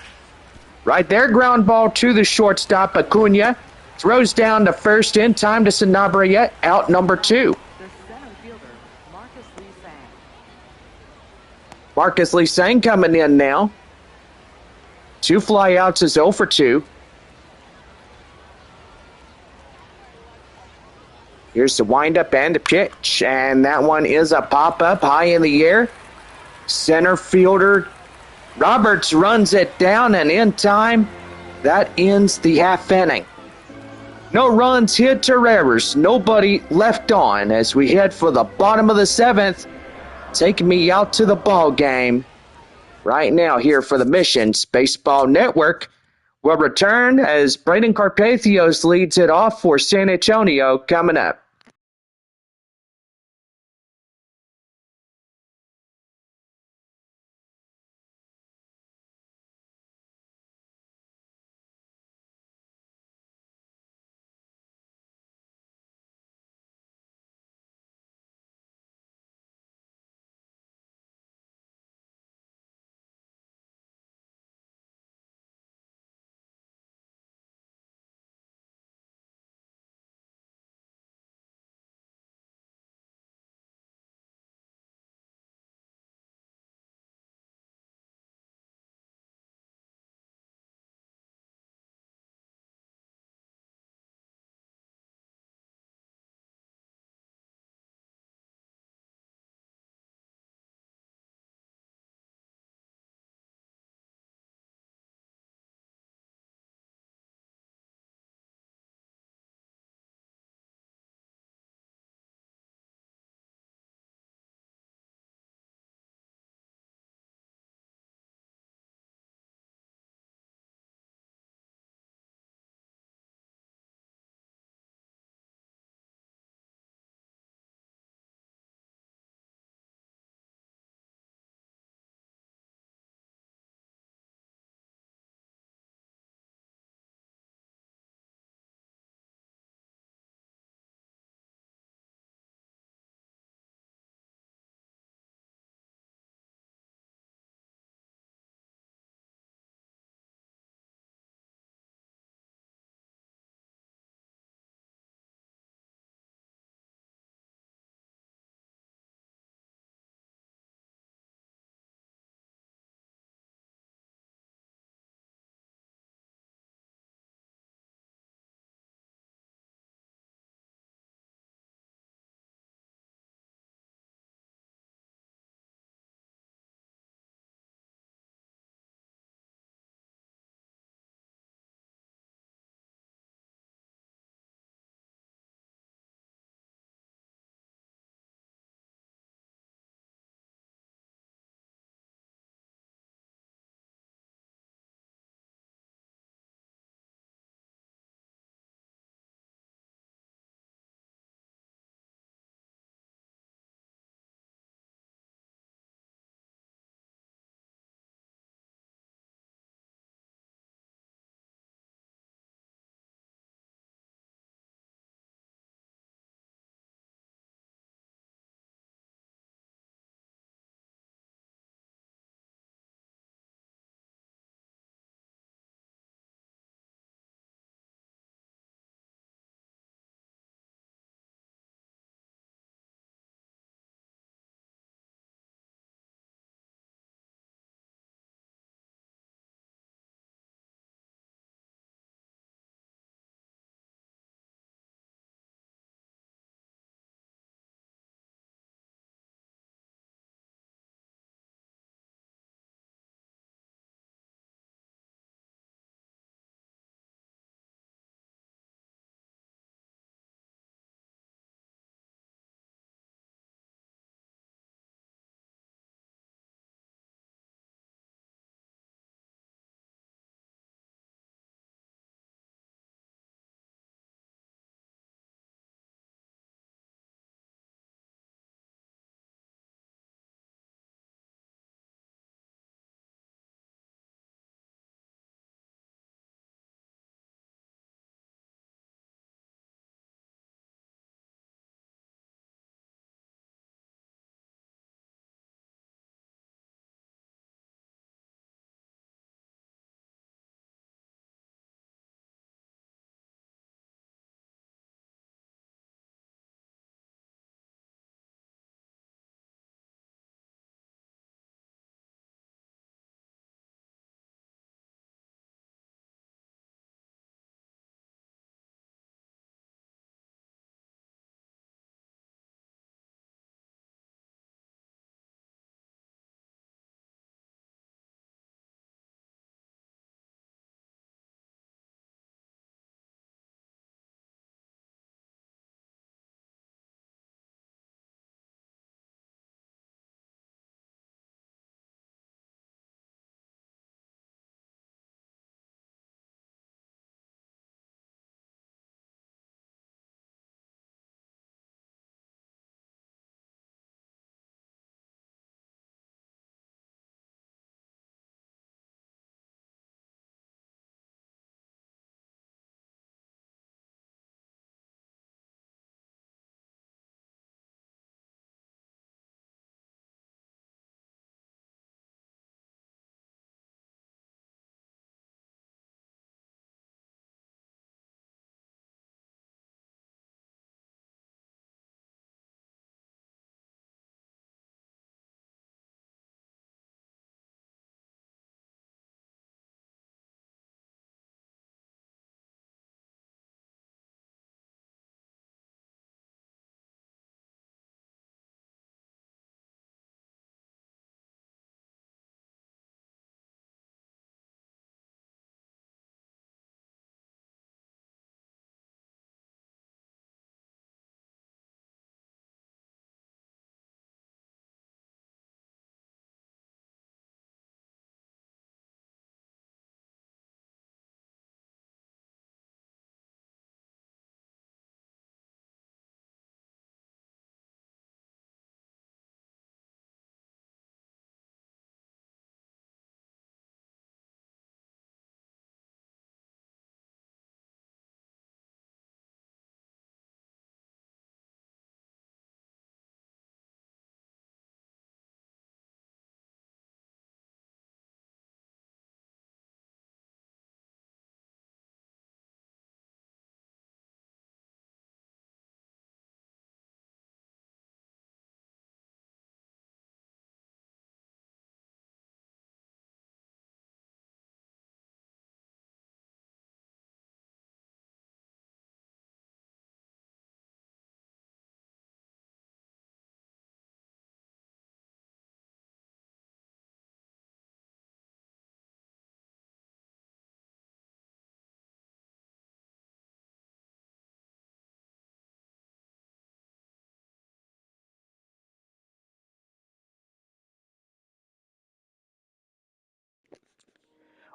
Right there, ground ball to the shortstop. Acuna throws down to first in time to Sanabria. Out number 2. The center fielder, Marcus Lee Sang. Marcus Lee Sang coming in now. 2 flyouts is 0 for 2. Here's the windup and the pitch. And that one is a pop-up high in the air. Center fielder Roberts runs it down, and in time, that ends the half inning. No runs, hits, or errors. Nobody left on as we head for the bottom of the 7th. Taking me out to the ball game right now here for the Missions Baseball Network. We'll return as Braden Carpathios leads it off for San Antonio coming up.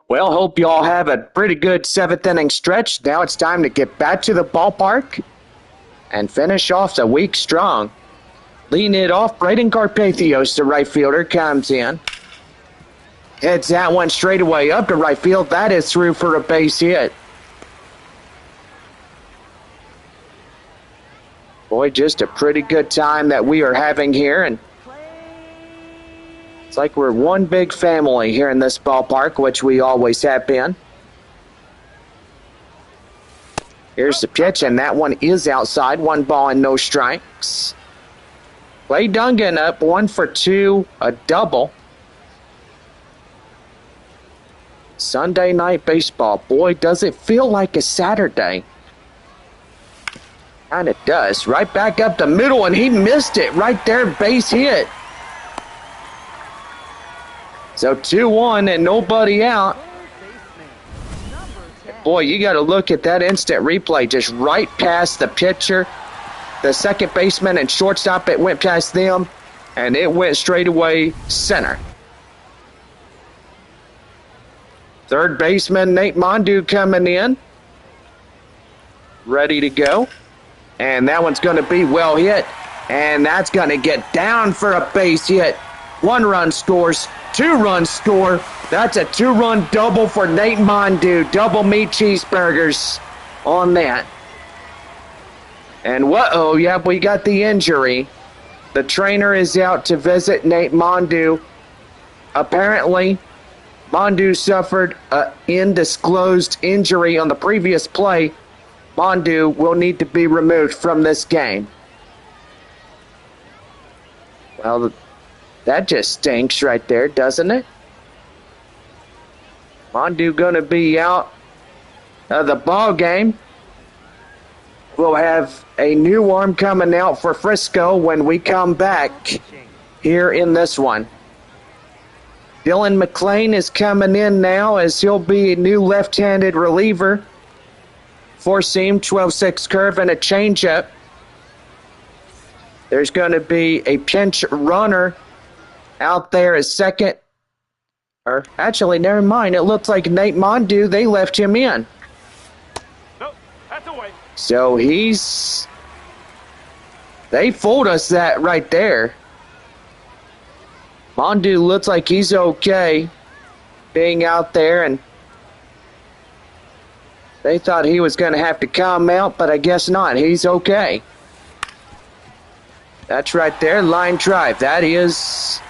Well, hope you all have a pretty good seventh inning stretch. Now it's time to get back to the ballpark and finish off the week strong. Leading it off, Braden Carpathios, the right fielder, comes in. Heads that one straight away up to right field. That is through for a base hit. Boy, just a pretty good time that we are having here, and it's like we're one big family here in this ballpark, which we always have been. Here's the pitch, and that one is outside. 1 ball and no strikes. Clay Dungan up 1 for 2, a double. Sunday night baseball. Boy, does it feel like a Saturday. And it does. Right back up the middle, and he missed it right there, base hit. So 2-1 and nobody out. Boy, you got to look at that instant replay, just right past the pitcher, the second baseman and shortstop. It went past them, and it went straight away center. Third baseman Nate Mondu coming in, ready to go. And that one's going to be well hit. And that's going to get down for a base hit. 1 run scores, 2 runs score. That's a 2-run double for Nate Mondu. Double meat cheeseburgers on that. And whoa, yep, we got the injury. The trainer is out to visit Nate Mondu. Apparently, Mondu suffered an undisclosed injury on the previous play. Mondu will need to be removed from this game. Well, that just stinks right there, doesn't it? Mondu going to be out of the ball game. We'll have a new arm coming out for Frisco when we come back here in this one. Dylan McClain is coming in now as he'll be a new left-handed reliever. 4-seam, 12-6 curve, and a changeup. There's going to be a pinch runner out there as second. Or actually, never mind. It looks like Nate Mondu, they left him in. Nope, that's away. So they fooled us that right there. Mondu looks like he's okay being out there, and they thought he was going to have to come out, but I guess not. He's okay. That's right there, line drive. That is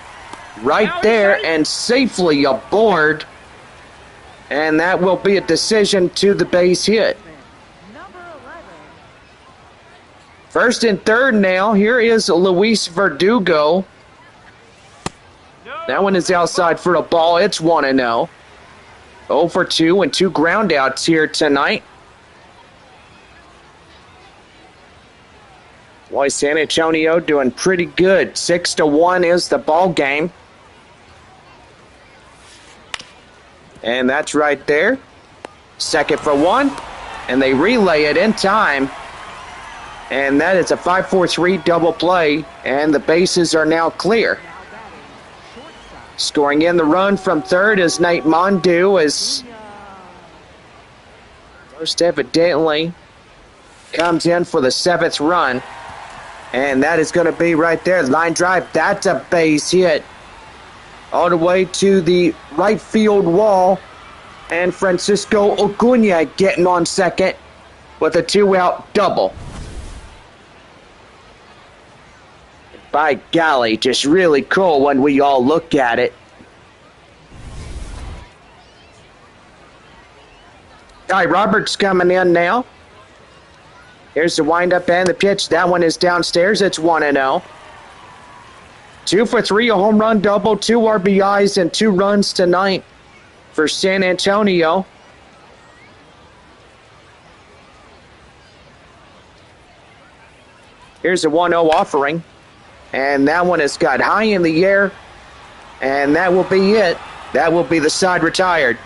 right there and safely aboard. And that will be a decision to the base hit. First and third now. Here is Luis Verdugo. That one is outside for a ball. It's 1-0. 0 for 2 and 2 groundouts here tonight. Boy, San Antonio doing pretty good. 6-1 is the ball game. And that's right there. Second for 1. And they relay it in time. And that is a 5-4-3 double play. And the bases are now clear. Scoring in the run from third is Nate Mondu, as most evidently comes in for the 7th run. And that is going to be right there. Line drive. That's a base hit. All the way to the right field wall. And Francisco Acuna getting on second with a 2-out double. By golly, just really cool when we all look at it. Guy Roberts coming in now. Here's the windup and the pitch. That one is downstairs. It's 1-0. 2 for 3, a home run double, 2 RBIs, and 2 runs tonight for San Antonio. Here's a 1-0 offering. And that one has got high in the air. And that will be it. That will be the side retired.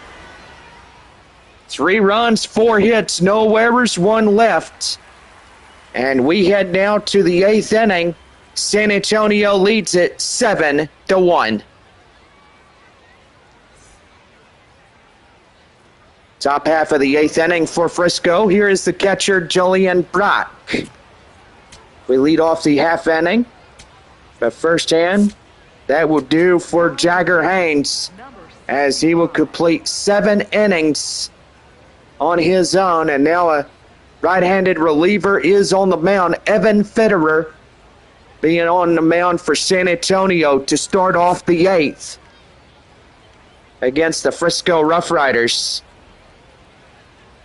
3 runs, 4 hits, no errors, 1 left. And we head now to the 8th inning. San Antonio leads it 7-1. Top half of the 8th inning for Frisco. Here is the catcher, Julian Brock. We lead off the half inning. But firsthand, that will do for Jagger Haynes as he will complete 7 innings on his own. And now a right-handed reliever is on the mound. Evan Fitterer being on the mound for San Antonio to start off the 8th against the Frisco RoughRiders.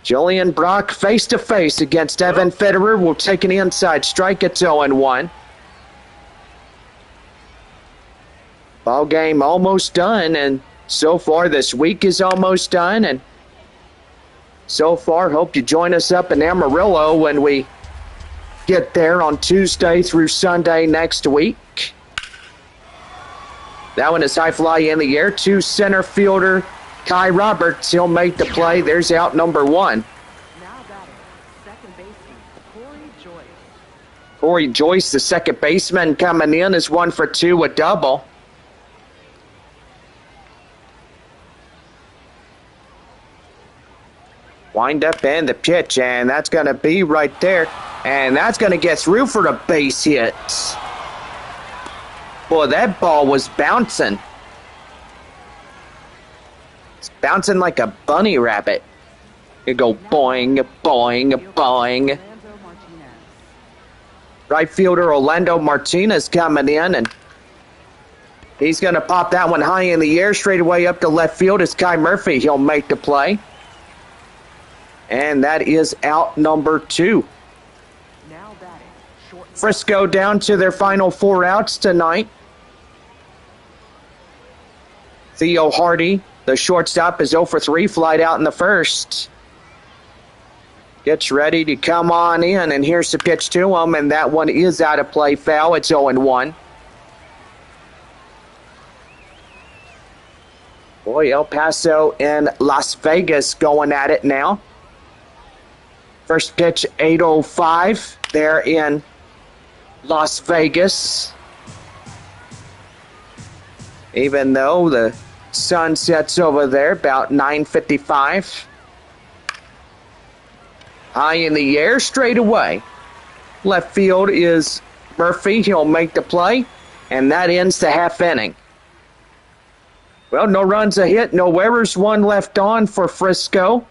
Julian Brock face-to-face against Evan Fitterer will take an inside strike. It's 0-1. Ball game almost done, and so far this week is almost done. And so far, hope you join us up in Amarillo when we get there on Tuesday through Sunday next week. That one is high fly in the air to center fielder Kai Roberts. He'll make the play. There's out number 1. Now batting, second baseman, Corey Joyce. Corey Joyce, the second baseman, coming in, is 1 for 2, a double. Wind up and the pitch, and that's going to be right there. And that's going to get through for a base hit. Boy, that ball was bouncing. It's bouncing like a bunny rabbit. You go boing, boing, boing. Orlando Martinez. Right fielder Orlando Martinez coming in, and he's going to pop that one high in the air straight away up to left field. It's Kai Murphy. He'll make the play. And that is out number 2. Now batting, short. Frisco down to their final 4 outs tonight. Theo Hardy, the shortstop, is 0 for 3, flied out in the first. Gets ready to come on in, and here's the pitch to him, and that one is out of play, foul. It's 0-1. Boy, El Paso and Las Vegas going at it now. First pitch, 8:05 there in Las Vegas. Even though the sun sets over there about 9:55. High in the air, straight away. Left field is Murphy. He'll make the play, and that ends the half inning. Well, no runs a hit, no errors, 1 left on for Frisco.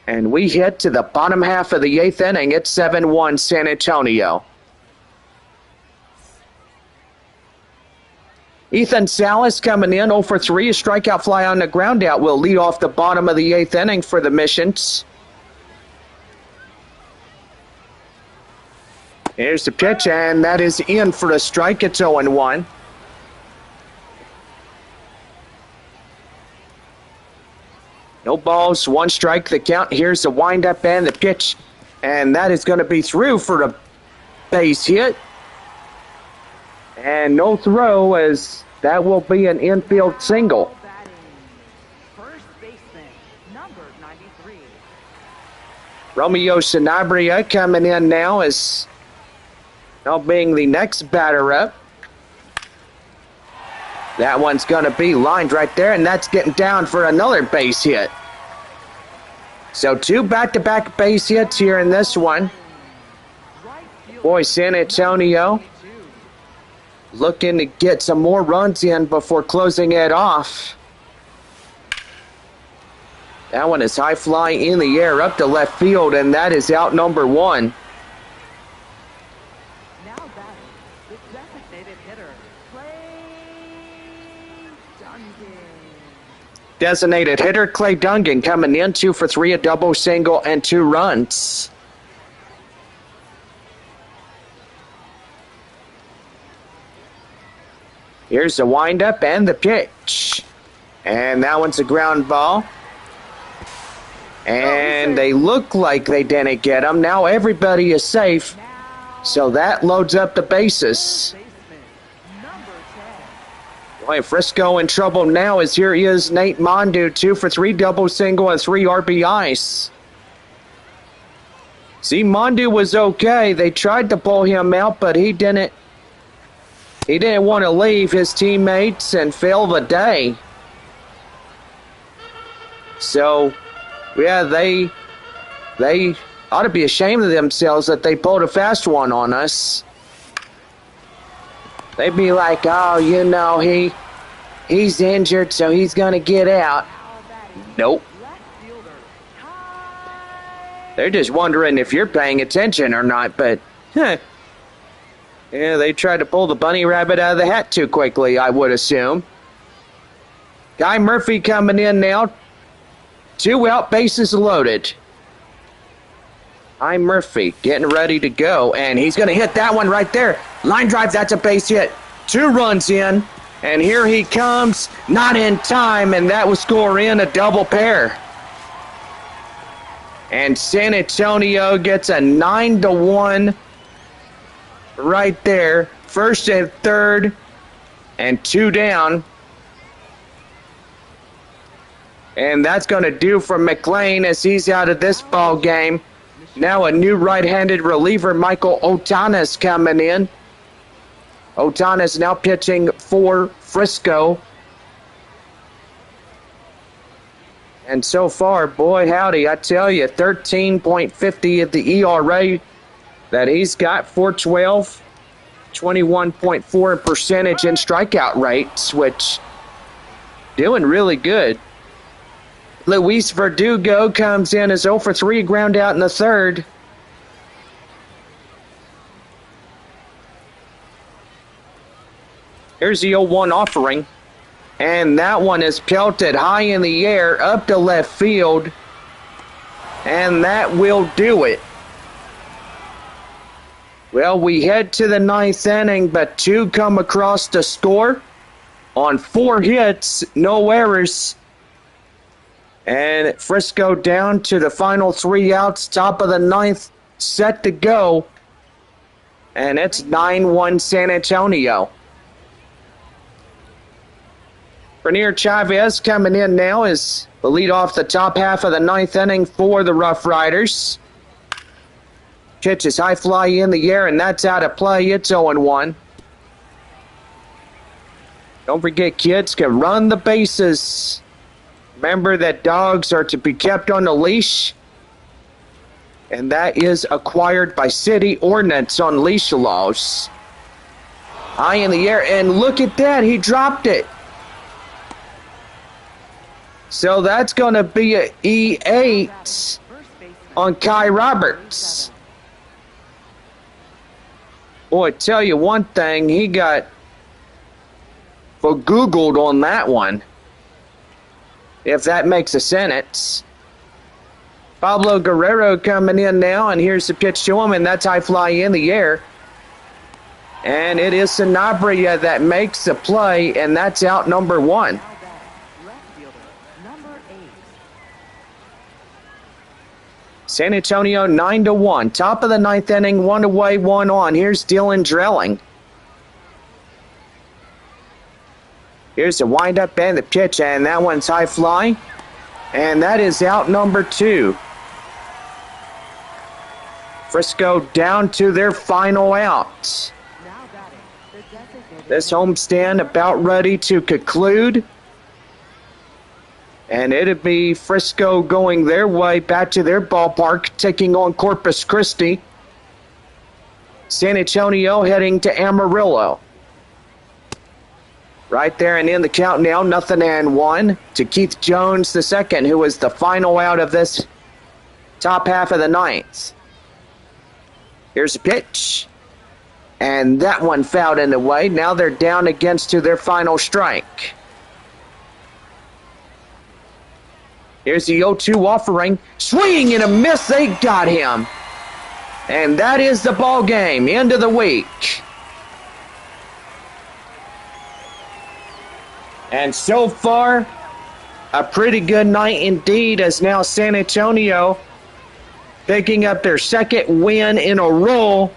And we hit to the bottom half of the 8th inning. It's 7-1 San Antonio. Ethan Salas coming in 0 for 3. A strikeout fly on the ground out will lead off the bottom of the 8th inning for the Missions. Here's the pitch, and that is in for a strike. It's 0-1. No balls, 1 strike, the count. Here's the windup and the pitch. And that is going to be through for a base hit. And no throw, as that will be an infield single. Batting, first baseman, number 93. Romeo Sanabria coming in now as now being the next batter up. That one's going to be lined right there, and that's getting down for another base hit. So 2 back-to-back base hits here in this one. Boy, San Antonio looking to get some more runs in before closing it off. That one is high fly in the air up to left field, and that is out number 1. Now batting, the designated hitter, Clay Duncan. Designated hitter Clay Duncan coming in 2 for 3, a double, single, and 2 runs. Here's the windup and the pitch. And that one's a ground ball. And they look like they didn't get him. Now everybody is safe. So that loads up the bases. Boy, Frisco in trouble now as here is Nate Mondu, 2 for 3, double, single, and 3 RBIs. See, Mondu was okay. They tried to pull him out, but he didn't want to leave his teammates and fail the day. So Yeah, they ought to be ashamed of themselves that they pulled a fast one on us. They'd be like, oh, you know, he's injured, so he's going to get out. Nope. They're just wondering if you're paying attention or not, but, yeah, they tried to pull the bunny rabbit out of the hat too quickly, I would assume. Guy Murphy coming in now. 2 out, bases loaded. Guy Murphy getting ready to go, and he's going to hit that one right there. Line drive, that's a base hit. 2 runs in, and here he comes, not in time, and that will score in a double pair. And San Antonio gets a 9-1 right there. First and third, and 2 down. And that's going to do for McLean as he's out of this ball game. Now a new right-handed reliever, Michael Otanas, coming in. Otanas now pitching for Frisco. And so far, boy howdy, I tell you, 13.50 at the ERA that he's got, 412, 21.4 percentage in strikeout rates, which doing really good. Luis Verdugo comes in as 0 for 3, ground out in the third. Here's the 0-1 offering. And that one is pelted high in the air up to left field. And that will do it. Well, we head to the 9th inning, but 2 come across to score. On 4 hits, no errors. And Frisco down to the final 3 outs, top of the 9th, set to go. And it's 9-1 San Antonio. Bernier Chavez coming in now as the lead off the top half of the 9th inning for the RoughRiders. Pitch is high fly in the air, and that's out of play. It's 0-1. Don't forget, kids can run the bases. Remember that dogs are to be kept on a leash, and that is acquired by city ordinance on leash laws. High in the air, and look at that, he dropped it. So that's going to be an E8 on Kai Roberts. Boy, tell you one thing, he got Googled on that one, if that makes a sentence. Pablo Guerrero coming in now, and here's the pitch to him, and that's high fly in the air. And it is Sanabria that makes the play, and that's out number 1. San Antonio 9-1. Top of the 9th inning, 1 away, 1 on. Here's Dylan Drelling. Here's the windup and the pitch, and that one's high fly. And that is out number 2. Frisco down to their final out. This homestand about ready to conclude. And it'd be Frisco going their way back to their ballpark, taking on Corpus Christi. San Antonio heading to Amarillo. Right there and in the count now, 0-1 to Keith Jones II, who was the final out of this top half of the 9th. Here's the pitch. And that one fouled in the way. Now they're down against to their final strike. Here's the 0-2 offering. Swing and a miss. They got him. And that is the ball game. End of the week. And so far, a pretty good night indeed, as now San Antonio picking up their 2nd win in a row.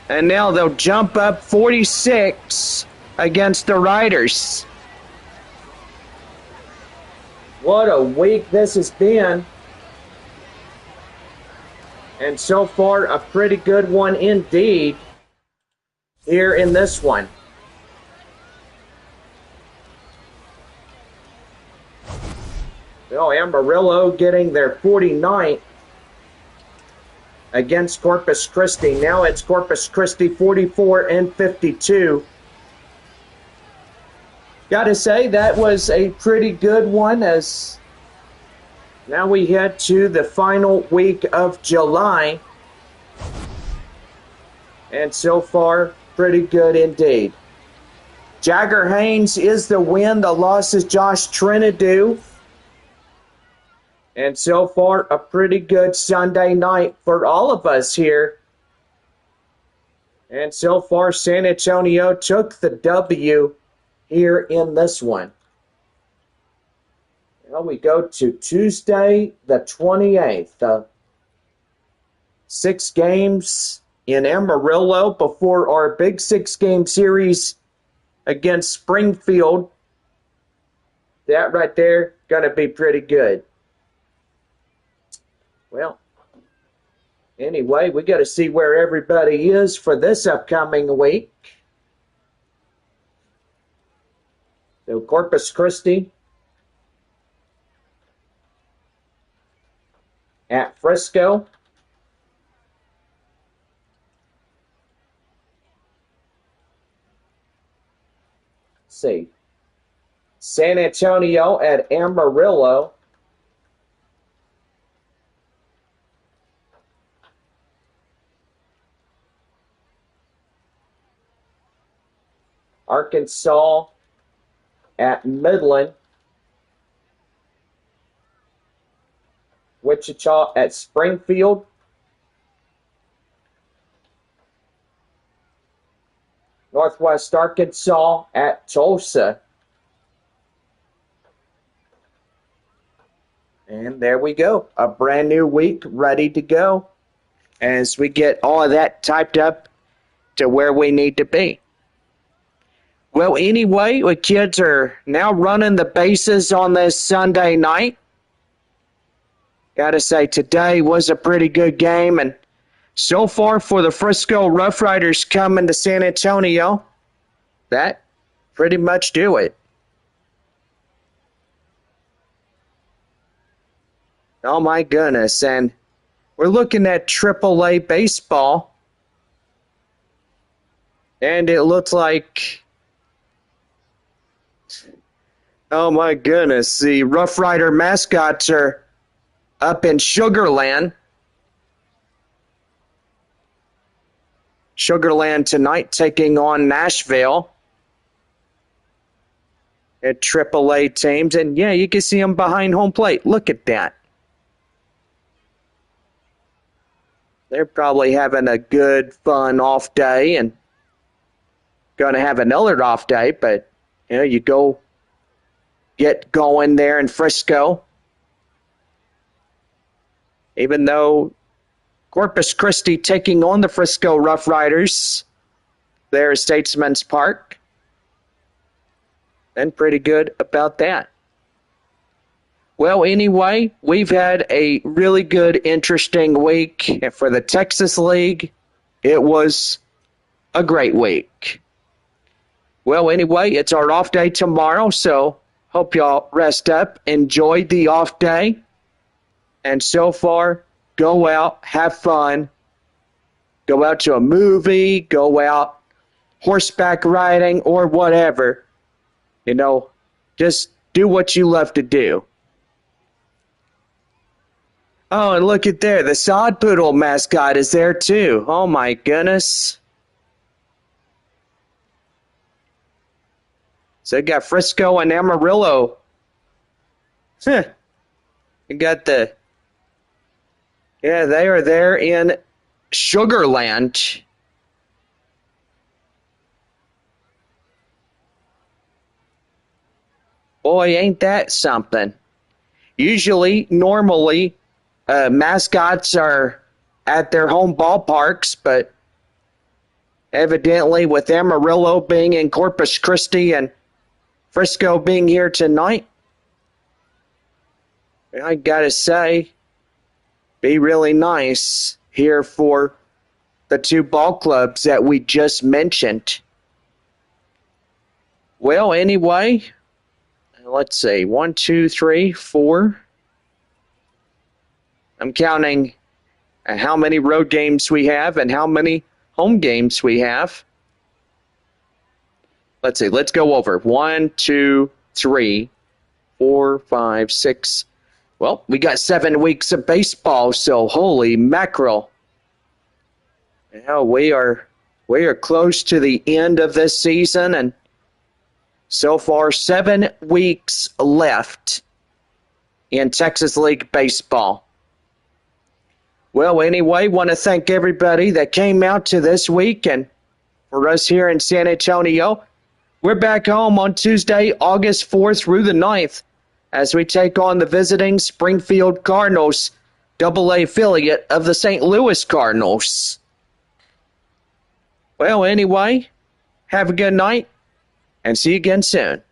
And now they'll jump up 46 against the Riders. What a week this has been. And so far, a pretty good one indeed here in this one. Well, Amarillo getting their 49th against Corpus Christi. Now it's Corpus Christi 44 and 52. Gotta say, that was a pretty good one, as now we head to the final week of July. And so far, pretty good indeed. Jagger Haynes is the win. The loss is Josh Trinidad. And so far, a pretty good Sunday night for all of us here. And so far, San Antonio took the W here in this one. Now we go to Tuesday, the 28th. 6 games in Amarillo before our big 6-game series against Springfield. That right there, going to be pretty good. Well, anyway, we got to see where everybody is for this upcoming week. So Corpus Christi at Frisco. Let's see. San Antonio at Amarillo. Arkansas at Midland. Wichita at Springfield. Northwest Arkansas at Tulsa. And there we go. A brand new week ready to go as we get all of that typed up to where we need to be. Well, anyway, the kids are now running the bases on this Sunday night. Got to say, today was a pretty good game, and so far for the Frisco RoughRiders coming to San Antonio, that pretty much do it. Oh my goodness, and we're looking at AAA baseball, and it looks like, oh my goodness, the Rough Rider mascots are up in Sugarland. Sugarland tonight taking on Nashville at AAA teams. And yeah, you can see them behind home plate. Look at that. They're probably having a good, fun off day and going to have another off day. But, you know, you go get going there in Frisco. Even though Corpus Christi taking on the Frisco RoughRiders there at Statesman's Park. And pretty good about that. Well, anyway, we've had a really good, interesting week. And for the Texas League, it was a great week. Well, anyway, it's our off day tomorrow, so hope y'all rest up, enjoy the off day. And so far, go out, have fun, go out to a movie, go out horseback riding or whatever. You know, just do what you love to do. Oh, and look at there, the Sod Poodle mascot is there too. Oh my goodness. So you got Frisco and Amarillo. You got the... Yeah, they are there in Sugarland. Boy, ain't that something. Normally, mascots are at their home ballparks, but evidently with Amarillo being in Corpus Christi and Frisco being here tonight, I gotta say, be really nice here for the 2 ball clubs that we just mentioned. Well, anyway, let's see, 1, 2, 3, 4, I'm counting how many road games we have and how many home games we have. Let's see. Let's go over. 1, 2, 3, 4, 5, 6. Well, we got 7 weeks of baseball, so holy mackerel. We are close to the end of this season, and so far 7 weeks left in Texas League Baseball. Well, anyway, want to thank everybody that came out to this week, and for us here in San Antonio, we're back home on Tuesday, August 4th through the 9th, as we take on the visiting Springfield Cardinals, AA affiliate of the St. Louis Cardinals. Well, anyway, have a good night, and see you again soon.